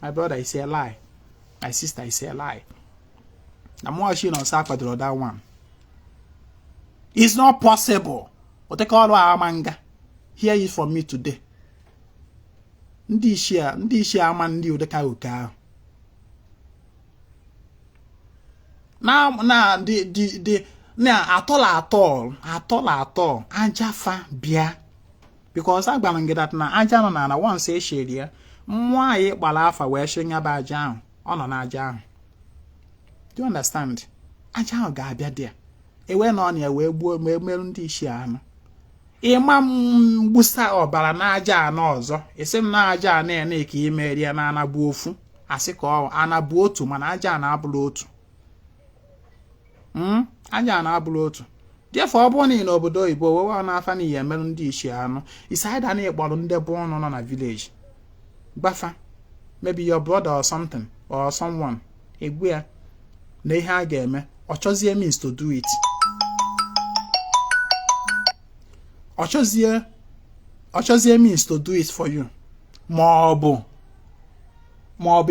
My brother, is a lie. My sister, is a lie. Na mụ ọchị nọ nso akwadoro that one. It's not possible. O teka ọrụ a manga. Hear it from me today. Ndị ichie ama ndị ụdịka oke ahụ. Na atọl ajafa bịa because agbara ngị dat na aja nọ na once esheri ya mmụọ anyị kpara afa wee shinya bụ aja ahụ ọ nọ na aja ahụ. Do you understand? Aja ahụ ga-abịa dị ewe na ọ na wee gbuo merụ ndị ichie anụ ịma mgbusa ọbara na aja anọ ọzọ esi m na aja anọ ene ka imeri ya na anabụ ofu asị ka ọ anabụ otu mana aja anọ abụrụ otu. Aja na abụrụ otu. Therefore ọ bụrụ na ị n'obodo oyibo wewe n'afa na ihe emerụ ndị ichie anụ isaida na ịkpọrọ ndị bụ ọnụ nọ na village gbafa maybe your brother or something or someone egbu ya na ihe a ga-eme ọ chọzie means to do it. Ọ chọzie means to do it for you ma ọ bụ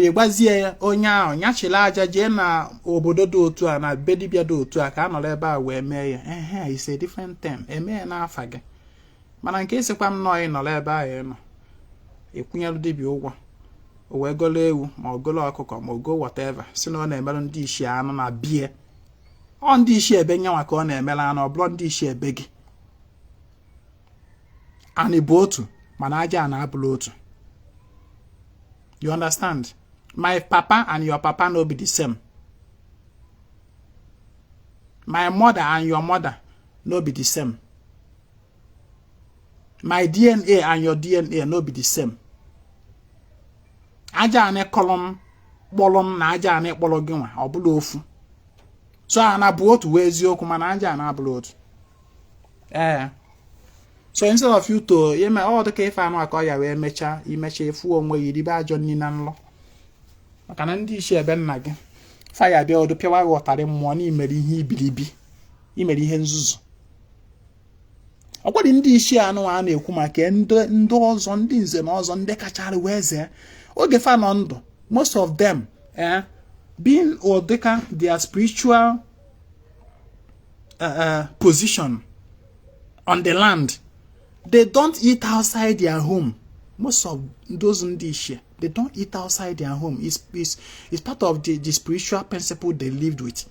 ịgbazie ya onye ahụ nyachiri aja jee na obodo dị otu a na be dibịa dị otu a ka a nọrọ ebe a wee mee ya it's a different term eme ya n'afa gị mana nke esikwa m nọọ ị nọrọ ebe ahụ ị nọ ịkwụnyere dibịa ụgwọ o wee golo ewu ma ogolo ọkụkọ ma ogo whatever si na ọ na-emerụ ndị ichie anụ na bie ọ ndị ichie ebe nyanwa ka ọ na-emere anụ ọ bụrụ ndị ichie ebe gị anị bụ otu mana aja na-abụrụ otu. You understand? My papa and your papa no be the same. My mother and your mother no be the same. My DNA and your DNA no be the same. Aja ane kolom na aja ane kpọrọ gị nwa ọ bụla ofu. So ana bụ otu wee eziokwu mana aja ana abụla otu. So instead of you to all the ife anụ aka ọ ya wee imecha efu onwe ya ribe ajọ nni na nlọ maka na ndị ichie ebe nna gị faya bịa ọdụ pịawa gị ụtarị mmụọ na imere ihe ibilibi imere ihe nzuzu. Ọ gwara ndị ichie anụ a na-ekwu maka ndị ọzọ ndị nze na ọzọ ndị kachara wee zee oge fa nọ ndụ most of them being odika their spiritual position on the land. They don't eat outside their home. Most of those Ndishia, they don't eat outside their home. It's part of the spiritual principle they lived with.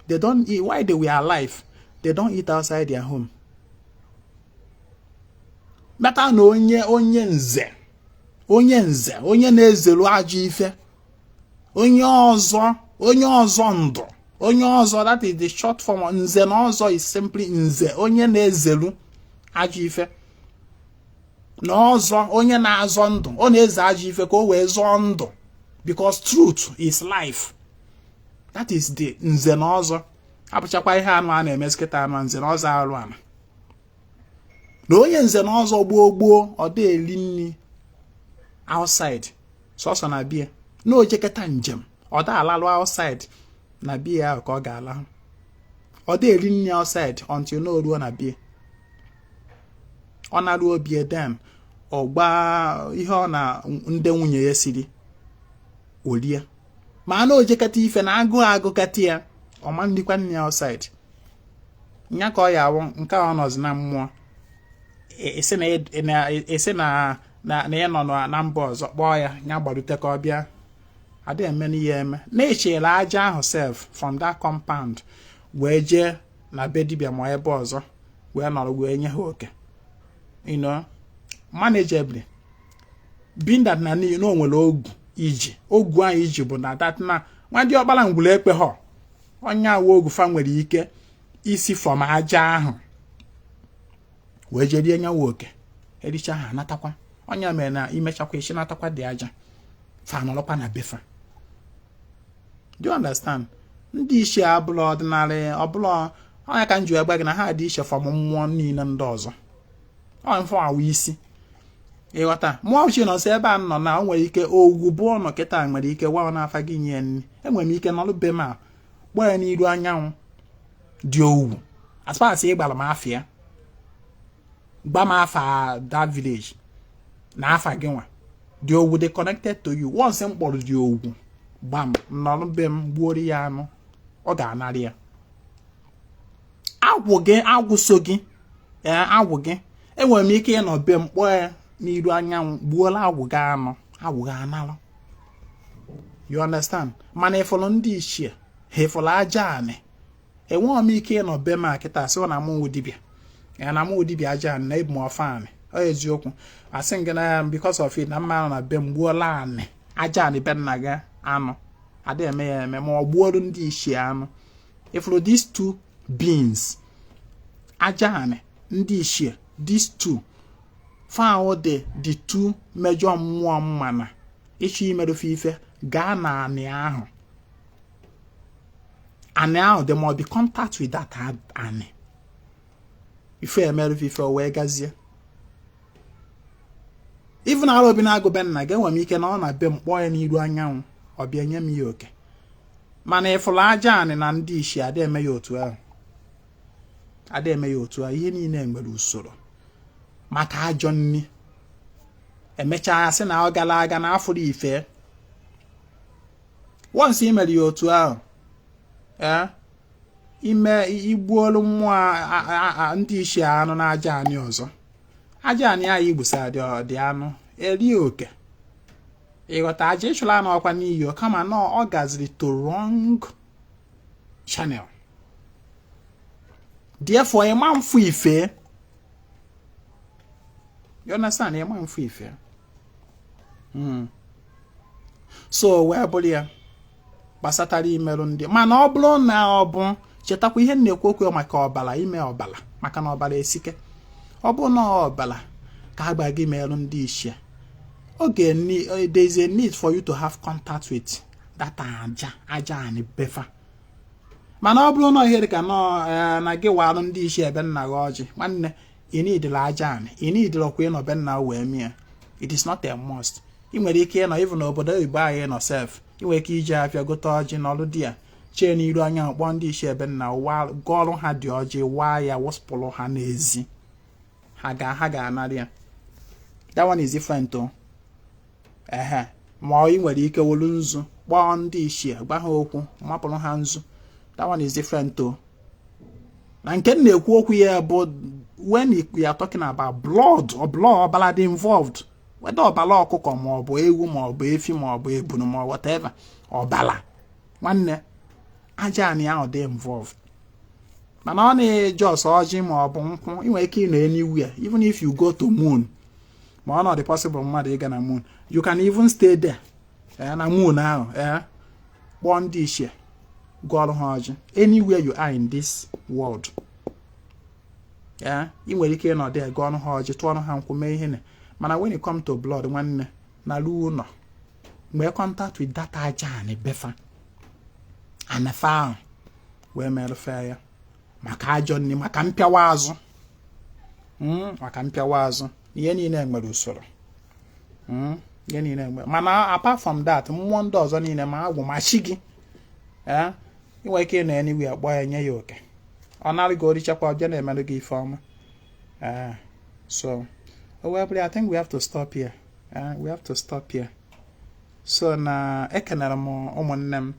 They don't eat while they were alive. They don't eat outside their home. But I know onye nze onye nze onye na-ezelu ajọ ife onye ọzọ ndụ onye ọzọ. That is the short form. Nze na ọzọ is simply nze onye na-ezelu ajọ ife na ọzọ onye na-azọ ndụ. Ọ na-eze ajọ ife ka o wee zọọ ndụ because truth is life. That is the nze na ọzọ. Apụchakwa ihe anụ a na-emeskịta anụ nze na ọzọ arụ ana na onye nze na ọzọ gboo ọ dị eli nri outside sọsọ na bie na ojeketa njem ọ da alalụ outside na bie ahụ ka ọ ga-ala. Ọ dị eli nri outside until na oruo na bie. Ọ na-arụ obi den ọ gba ihe ọ na ndị nwunye ya siri olie ma na ojeketa ife na agụ kata ya ọma ndịkwa nri outside nya ka ọ ya awụ nke ọ nọzi na mmụọ esi na ya nọ na mba ọzọ kpọọ ya nya gbarute ka ọ bịa adị eme n'ihe eme na-echere aja ahụ sef from that compound wee jee na be dibịa ma ebe ọzọ wee nọrọ wee nye ha oke manageably being that na n'ihi na o nwere ogwu anyị iji bụ na that na nwa ndị ọkpara ngwụrụ ekpe ha onye awa ogwu fa nwere ike isi from aja ahụ wee jee rie nyawa oke ericha ha natakwa onye mere na imechakwa isi natakwa dị aja fa nọrọkwa na befa. Do you understand? Ndị ichie abụla ọdịnala ọbụla onye ka nju egbe gị na ha dị iche fọm mmụọ niile ndị ọzọ. Ọ mfọ awụ isi ịghọta mmụọ uche nọ ebe a nọ na o nwere ike ogwu bụ ọnọ kịta nwere ike gwa n'afa gị nye nri. Enwere m ike nọrụ be ma gbaa ya n'iru anyanwụ dị owu as far as ị gbara m afịa gba m afa that village na afa gị nwa dị owu dị connected to you. Once m kpọrọ dị owu gbam nọrọ be m gbuori ya anụ ọ ga-anarị ya. Agwụ gị agwụso gị agwụ gị enwere m ike ịnọ be m kpọọ ya n'iru anyanwụ gbuola agwụ gị anụ agwụ gị analụ. You understand? Mana ịfọrọ ndị ichie ha ịfọrọ aja anị enweghị m ike ịnọ be m akịta sị na mụ dibịa na mụ dibịa aja anị na ebu m ọfa anị. Ọ eziokwu asị m gị na because of it na mma na be m gbuola anị aja anị be nna gị anụ adị eme ya eme ma ọ gbuoro ndị ichie anụ. Ịfọrọ these two beings aja anị ndị ichie these two found the two major mmụọ mmana ịchọ imerufe ife gaa na anị ahụ. Anị ahụ there must be contact with that anị ife emerufe ife wee gazie. Even arobi na agụbe nna gị enwere m ike na ọ na be m kpọọ ya n'iru anyanwụ ọ bịa nye m ya oke. Mana ịfụrụ aja anị na ndị ichie adị eme ya otu ahụ ihe niile nwere usoro maka ajọ nni. Emechaa sị na ọ gara aga na afụrụ ife once i mere ya otu ahụ ime igbuolu mmụọ ndị ichie anụ na aja anị ọzọ. Aja anị anyị igbusa dị anụ eri oke ịghọta aja ịchụla anụ ọkwa n'iyi kama na ọ gaziri to wrong channel. Therefore ịma mfu ife. You understand? Ịma mfu ife. So wee bụrụ ya gbasatara imerụ ndị mana ọ bụrụ na ọ bụ chetakwa ihe na-ekwu okwu maka ọbara ime ọbara maka na ọbara esike. Ọ bụ na ọbara ka agba gị merụ ndị ichie oge there is a need for you to have contact with that aja anị befa. Mana ọ bụrụ na ihe dịka na gị warụ ndị ichie ebe nna gị ọjị nwanne ị nidila aja anị ị nidila ọkwa ịnọ be nna wee mie. It is not a must. Ị nwere ike ịnọ even n'obodo oyibo anyị nọ sef ị nwere ike ije afịa gote ọjị n'ọrụ di ya chee n'iru anya kpọọ ndị ichie ebe nna gụọrụ ha dị ọjị waa ya wọspụrụ ha n'ezi ha ga-anarị ya. That one is different o. Ma ị nwere ike wolu nzu kpọọ ndị ichie gwa ha okwu mapụrụ ha nzu. That one is different o. Na nke na-ekwu okwu ya bụ when you are talking about blood ọbara dị involved whether ọbara ọkụkọ ma ọ bụ ewu ma ọ bụ efi ma ọ bụ ebunu ma whatever ọbara nwanne aja anị ahụ dị involved. Mana ọ na-eje ọsọ ọjị ma ọ bụ nkwụ ị nwere ike ịnọ anywhere even if you go to moon Ma not the possible mmadụ ịga na moon. You can even stay there. Na moon ahụ. Born this year. Gụọrọ ha ọjị. Anywhere you are in this world. Ị nwere ike ịnọ there gụọrọ ha ọjị, tụọrọ ha nkwụ mee ihe ne. Mana when it come to blood, nwanne na lu ụlọ. Mgbe contact with that aja and befa. And the farm. Wee mere ya. Maka ajọ nni, maka mpịawa azụ. Maka mpịawa azụ. Ihe niile nwere usoro. Ihe niile nwere. Mana apart from that, mmụọ ndị ọzọ niile ma agwụ ma chi gị. Inwe ike na anywhere akpọ ya nye ya oke. Ọ narịgo orichakwa ọbịa na-emerụ gị ife ọma. So, I think we have to stop here. We have to stop here. So na ekenere m ụmụnne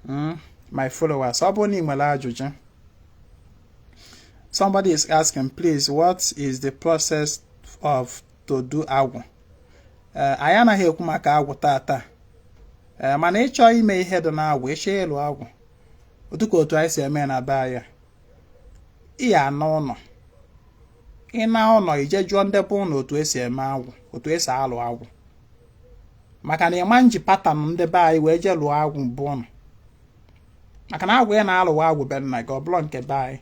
m, my followers. Ọ bụrụ na ị nwere ajụjụ. Somebody is asking, please, what is the process of to do agwụ? Anyị anaghị ekwu maka agwụ tata. Mana ịchọ ime ihe dị na agwụ, ịchọ ịlụ agwụ. Otu otu anyị si eme na be ya. Ị anọ ụnọ. Ị na ụnọ ije jụọ ndị bụ ụnọ otu esi eme agwụ, otu esi alụ agwụ. Maka na ịma nji pattern ndị be anyị wee je lụọ agwụ bụ ụnọ. Maka na agwụ ị na-alụwa agwụ be nna gị, ọ bụrụ nke be anyị.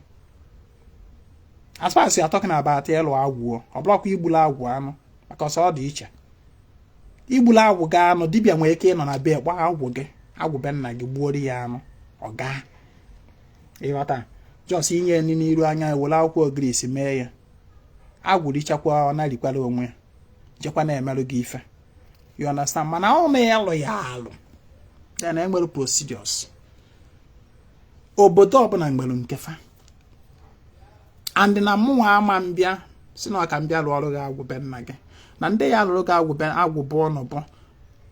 As far as you are talking about ịlụ agwụ, ọ bụrụkwa igbula agwụ anụ, maka ọsọ ọ dị iche. Igbula agwụ ga anụ, dibịa nwere ike ịnọ na be gba agwụ gị, agwụ be nna gị gbuori ya anụ, ọ gaa. Ịghọta, just inye nri n'iru anya ewere akwụkwọ ogirisi mee ya. Agwụ richakwa ọ na-erikwara onwe ya, jekwa na-emerụ gị ife. You understand? Mana ọ na-alụ ya alụ. Ya na enwere procedures. Obodo ọbụla nwere nkefa. And na mụnwa ama mbịa si na ọka mbịa lụọ ọrụ gị agwụ be nna gị. Na ndị ya lụrụ gị agwụ bụ ọnụ bụ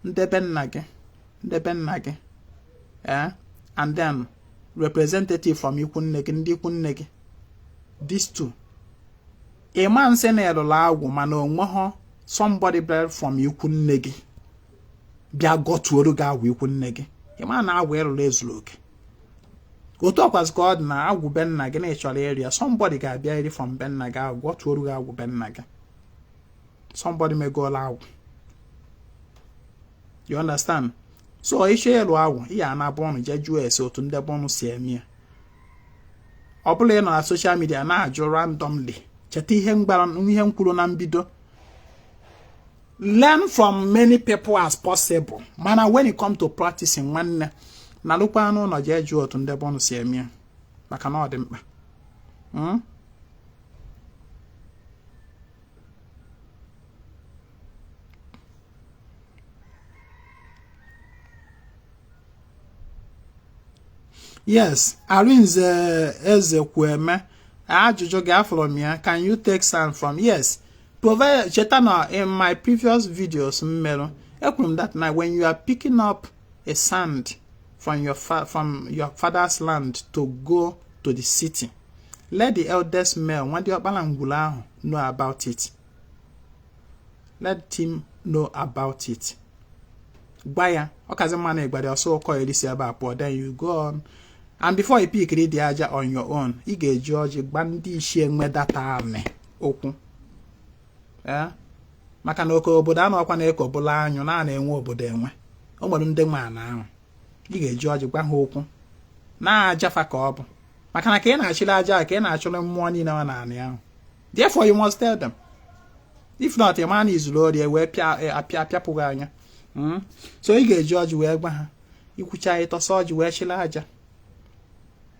ndị be nna gị, ndị be nna gị. And then representative from ikwu nne gị, ndị ikwu nne gị. These two. Ịma nsị na elụrụ agwụ mana onwe ha somebody from ikwu nne gị bịa gọtuoru gị agwụ ikwu nne gị. Ịma na agwụ elụrụ ezuru oke. Otu ọkwazị ka ọ dị na agwụ be nna gị na ịchọrọ area, somebody ga-abịa iri from be nna gị agwụ, gọtuoru gị agwụ be nna gị. Somebody megoola agwụ. You understand? So ịchọ ịlụ agwụ, ị ya na-abụ ọnụ je jụọ ese otu ndị bụ ọnụ si eme ya. Ọ bụla ị nọ na social media na-ajụ randomly, cheta ihe m kwuru na mbido. Learn from many people as possible. Mana when it comes to practicing, nwanne na lụkwa anụ ụlọ je jụọ otu ndị bụ ọnụ si eme ya. Maka na ọ dị mkpa. Yes, Arinze Ezekweme. Ajụjụ gị afọrọ m ya. Can you take sand from? Yes. Provide Chetana in my previous videos mmero. Ekwuru that now when you are picking up a sand from your father's land to go to the city, let the eldest male, when the Obalangula, know about it. Let him know about it. Baya, okazemane gbade also call Elise about, then you go on. And before you pick the aja on your own, you get George Bandi share with that army. Oku. Maka na oke obodo anọ ọkwa na-eko bụla anyụ na-enwe obodo enwe. O nwere ndị nwa na ahụ. Ị ga-eji ọjị gwa ha okwu. Na-ajafa ka ọ bụ. Maka na ka ị na-achịrị aja ka ị na-achụrụ mmụọ niile nọ n'anị ahụ. Therefore you must tell them. If not, a man is Lord, wee apịapụghị anya. So ị ga-eji ọjị wee gwa ha. Ikwucha ịtọsọ ọjị wee chịrị aja.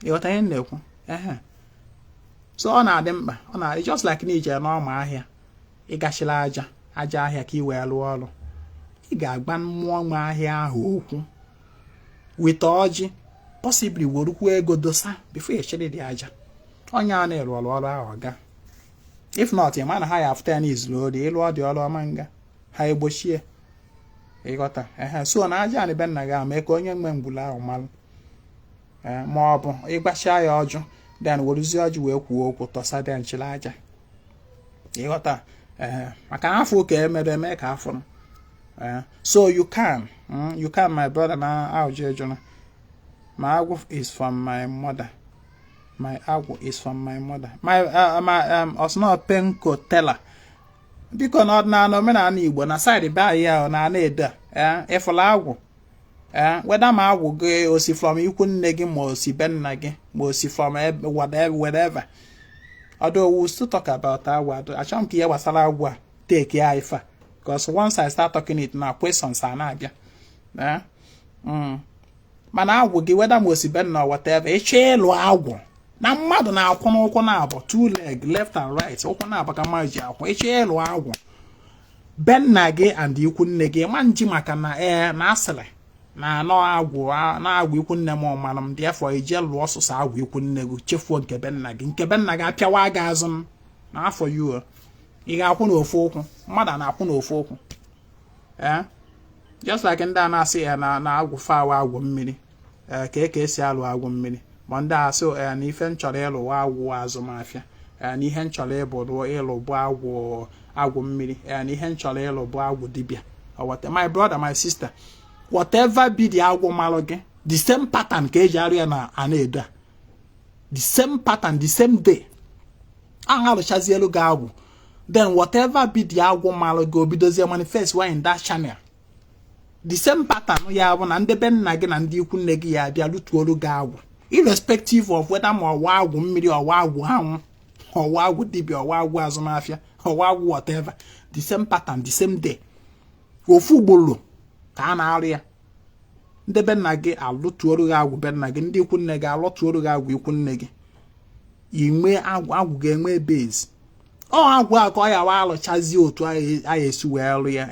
Ịghọta ihe na-ekwu. So ọ na-adị mkpa. Ọ na just like na ije n'ọma ahịa. Ị gachila aja ahịa ka ị wee lụọ ọrụ. Ị ga-agba mmụọ nwe ahịa ahụ okwu. Weta ọjị, possibly worukwu ego dosa before you chere the aja. Onye a na-elu ọrụ ahụ ga. If not, a man ha after an is load, ịlụ dị ọrụ ọma nga. Ha egbochie. Ịghọta. So na aja na be nna ga mee ka onye nwe ngwula ahụ malụ. Ma ọ bụ ịgbacha ya ọjụ, then weruzie ọjị wee kwuo okwu tọsa dị nchịla aja. Ịghọta. Maka afọ ka emere eme ka afọ. So you can, my brother, na Akajiọfọ. My agwụ is from my mother. My agwụ is from my mother. My Osno Penko teller. biko na ọdịnala omenala Igbo na side be ya na Anaedo efula agwụ whether ma agwụ gị osi from ikwu nne gị ma osi be nna gị ma osi from whatever. Although we'll still talk about agwụ. Achọrọ m ka ihe gbasara agwụ a take ya ife, because once I start talking it now questions are na-abịa. Mana agwụ gị whether ma osi be nna or whatever, eche ịlụ agwụ na mmadụ na-akwụ n'ụkwụ na-abụ two leg left and right, ụkwụ na-abụ ka mmadụ ji akwụ, eche ịlụ agwụ be nna gị and ikwu nne gị ma nji maka na na asịrị na anọ agwụ na-agwụ ikwu nne m ọmara m dị afọ ije lụọ ọsụsọ agwụ ikwu nne gị chefuo nke be nna gị, nke be nna gị apịawa gị azụ m n'afọ yuo ị ga-akwụ n'ofu ụkwụ, mmadụ na-akwụ n'ofu ụkwụ. Just like ndị a na-asị ya na agwụ fawa agwụ mmiri ka esi alụ agwụ mmiri, ma ndị asị na ife nchọrọ ịlụ agwụ azụmahịa, na ihe nchọrọ ịlụ bụ agwụ mmiri, na ihe nchọrọ ịlụ bụ agwụ dibịa. My brother, my sister, whatever be the agwụ malụ gị, the same pattern ka eji arụ ya na Anaedo, the same pattern, the same day alụchazi elu gị agwụ, then whatever be the agwụ malụ gị obidozie manifest one in that channel. The same pattern ya bụ na ndị be nna gị na ndị ikwu nne gị ya abịa lụtuolu gị agwụ, irrespective of whether ma ọwa agwụ mmiri, ọwa agwụ anwụ, ọwa agwụ dibịa, ọwa agwụ azụmahịa, ọwa agwụ whatever, the same pattern, the same day, ofu ugboro ka a na-arụ ya. Ndị be nna gị alụtuolu gị agwụ be nna gị, ndị ikwu nne gị alụtuolu gị agwụ ikwu nne gị, inwe agwụ ga-enwe base. Agwụ a ka ọ ya wa alụchazi otu a esi wee lụ ya.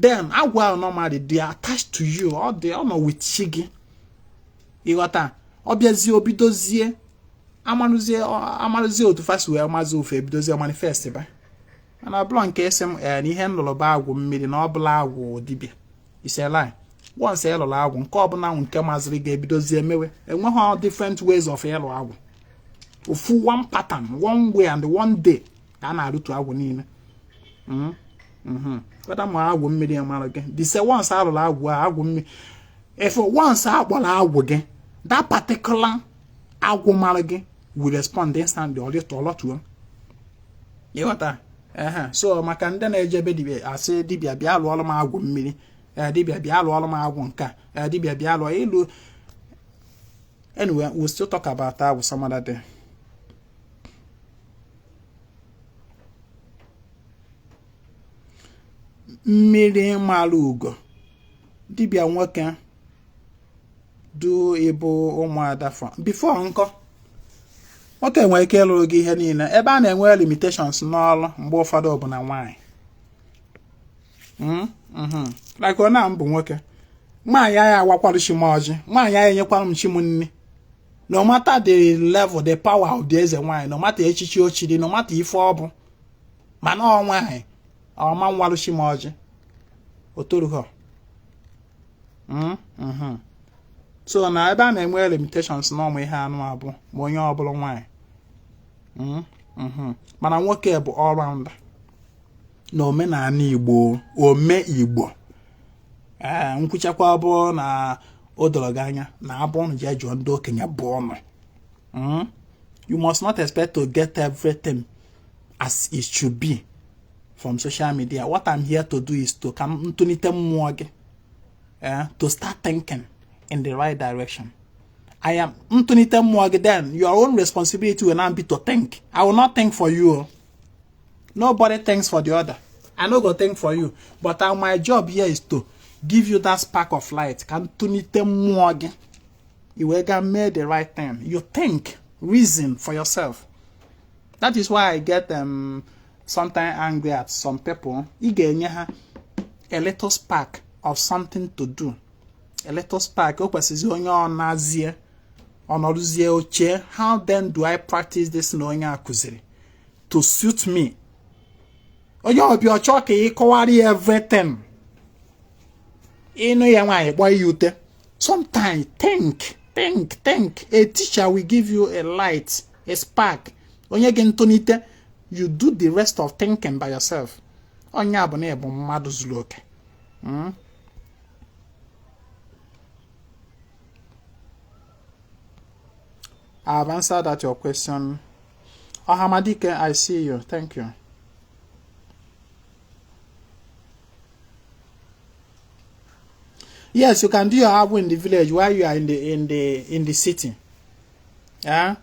Then agwụ ahụ normally they are attached to you, or they are not with chi gị. Ịghọta, ọbịazie obidozie amarụzie otu fasi wee mazi ofe ebidozie manifest ba. Mana ọbụla nke esi m na ihe nlụrụ bụ agwụ mmiri na ọbụla agwụ dibịa ise line. Once ịlụrụ agwụ nke ọbụla nke maziri ga-ebidozie mewe, enweghị different ways of ịlụ agwụ. Ofu one pattern, one way and one day ka a na-arụtu agwụ niile. Whether ma agwụ mmiri amarụ gị, the say once alụrụ agwụ mmiri, if once akpọrọ agwụ gị, that particular agwụ mara gị will respond instantly or to ọlọtụọ. Ịghọta? So maka ndị na-ejebe dibịa asị dibịa bịa lụọrụ m agwụ mmiri, dibịa bịa lụọrụ m agwụ nka, dibịa bịa lụọ ịlụ. Anyway, we'll still talk about that with some other day. Mmiri mara ugo dibịa nwoke du ịbụ ụmụada before nkọ nwoke nwere ike ịlụrụ gị ihe niile, ebe a na-enwe limitations n'ọrụ mgbe ụfọdụ bụ na nwaanyị. Like ọ na mbụ nwoke, nwaanyị ya awakwara chi m ọjị, nwaanyị ya enyekwara m chi m nne. No matter the level, the power of the eze nwaanyị, no matter echichi ochiri, no matter ife ọ bụ, mana ọ nwaanyị ọma nwarụ chi m ọjị otoruho. So na ebe a na-enwe limitations na ọmụ ihe anụ abụ ma onye ọbụla nwaanyị. Mana nwoke bụ all rounder na omenala Igbo, ome Igbo. Nkwuchakwa bụ na o doro gị anya na abụ ọnụ ji jụọ ndị okenye bụ ọnụ. You must not expect to get everything as it should be from social media. What I'm here to do is to come to start thinking in the right direction. I am then your own responsibility will now be to think. I will not think for you. Nobody thinks for the other. I no go think for you. But my job here is to give you that spark of light. You will make the right thing. You think, reason for yourself. That is why I get sometimes angry at some people. You get a little spark of something to do. A little spark. How then do I practice this to suit me? Everything. Sometimes think. A teacher will give you a light, a spark. You do the rest of thinking by yourself. I have answered that your question. Ohamadike, I see you. Thank you. Yes, you can do your agwu in the village while you are in the city. Yeah.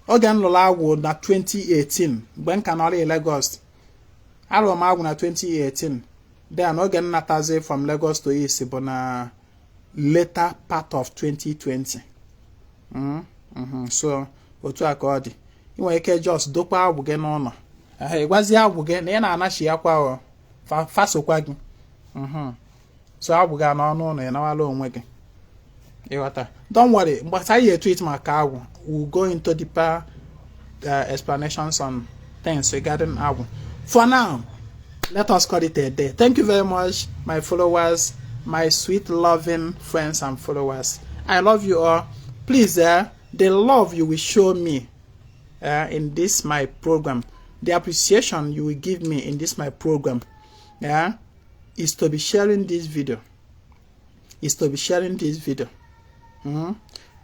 Ogan lụrụ agwụ na 2018 mgbe m ka nọrọ in Lagos. Alụrụ m agwụ na 2018. Then oge nnatazi from Lagos to East bụ na later part of 2020. So otu a ka ọ dị. Ị nwere ike just dokwa agwụ gị n'ụlọ. Ịgwazi agwụ gị na ị na-anachi ya kwa fasokwa gị. So agwụ gị n'ọnụ ụlọ ị nawala onwe gị. Don't worry, but I treat my car. We'll go into deeper explanations on things regarding Agu. For now, let us call it a day. Thank you very much, my followers, my sweet, loving friends and followers. I love you all. Please, the love you will show me in this my program, the appreciation you will give me in this my program, is to be sharing this video.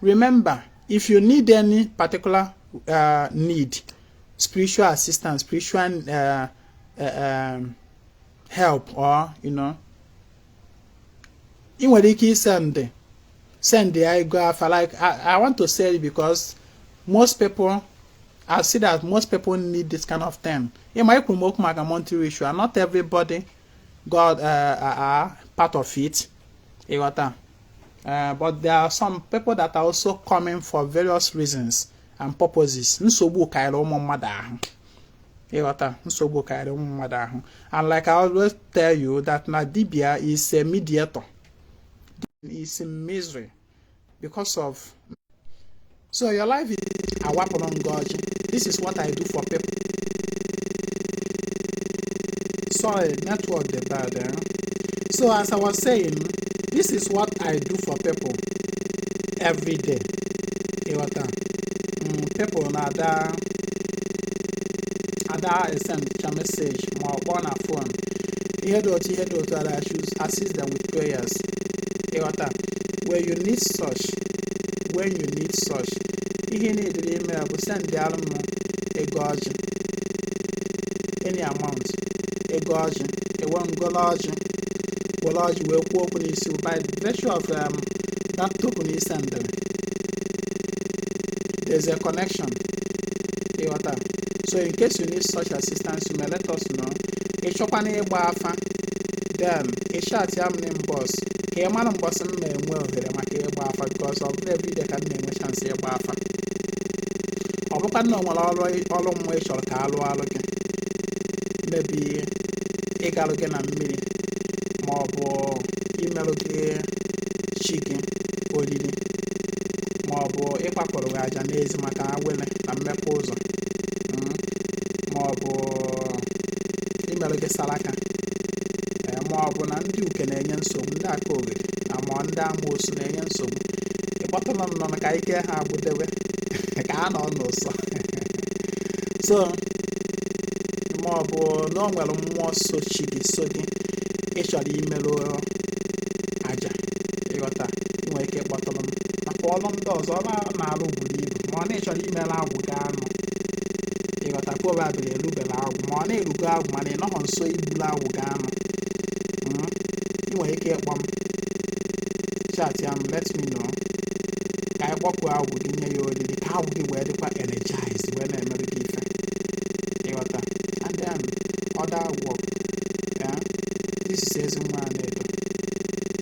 Remember, if you need any particular need, spiritual assistance, spiritual help, or you want to send the I go for, like I want to say it because most people, I see that most people need this kind of thing. You might promote my monetary issue, and not everybody got are part of it. But there are some people that are also coming for various reasons and purposes. And like I always tell you that Nadibia is a mediator. Is in misery because of. So your life is a weapon on God. This is what I do for people. Sorry, network the bad. So as I was saying, this is what I do for people every day. People ada send a message more on a phone. I should assist them with prayers. When you need such, you need the email, send the a gorge, any amount, a gorge, a one gorge. Well, you will open this by virtue of that token is sent them. There's a connection. So in case you need such assistance, you may let us know. Then a shot yam name boss. A man of boss may well hear because of every day can name a chance a buffer. I no all way shall call maybe a galogan and mini. Maọbụ email gị chicken olili maọbụ ịkpakọrọ gị aja n'ezi maka awele na mmepe ụzọ maọbụ email gị salaka maọbụ na ndị uke na-enye nsogbu, ndị aka oghere na ma ndị amoosu na-enye nsogbu, ịkpọtụla nọ ka ike ha agwụdewe ka a nọ n'ụsọ. So maọbụ na o nwere mmụọ sochi gị so gị ịchọrọ imelụ aja ịghọta, nwere ike ịkpọtụrụ m maka ọrụ ndị ọzọ ọ na-alụ buru ibu, ma ọ na-echọrọ imelụ agwụ ga anụ ịghọta probably erubere agwụ, ma ọ na-erugo agwụ mana ị nọghọ nso igburu agwụ ga anụ. Ị nwere ike ịkpọ m chat ya m let me know ka anyị kpọpụ agwụ gị nye ya olili ka agwụ gị wee dịkwa energized wee na-emerụ gị ife ịghọta. And then other work. This is Ezinwa Anaedo.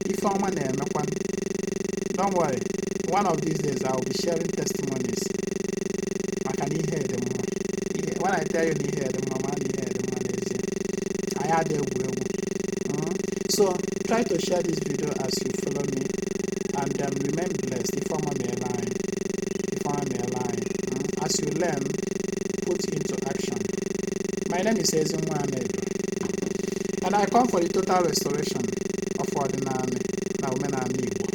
If I'm an don't worry, one of these days I will be sharing testimonies. I can hear them more. When I tell you hear them, I had a will. So try to share this video as you follow me, and remain blessed. If I'm a line, as you learn, put into action. My name is Ezinwa Anaedo. And I come for the total restoration of ordinary na women and Igbo.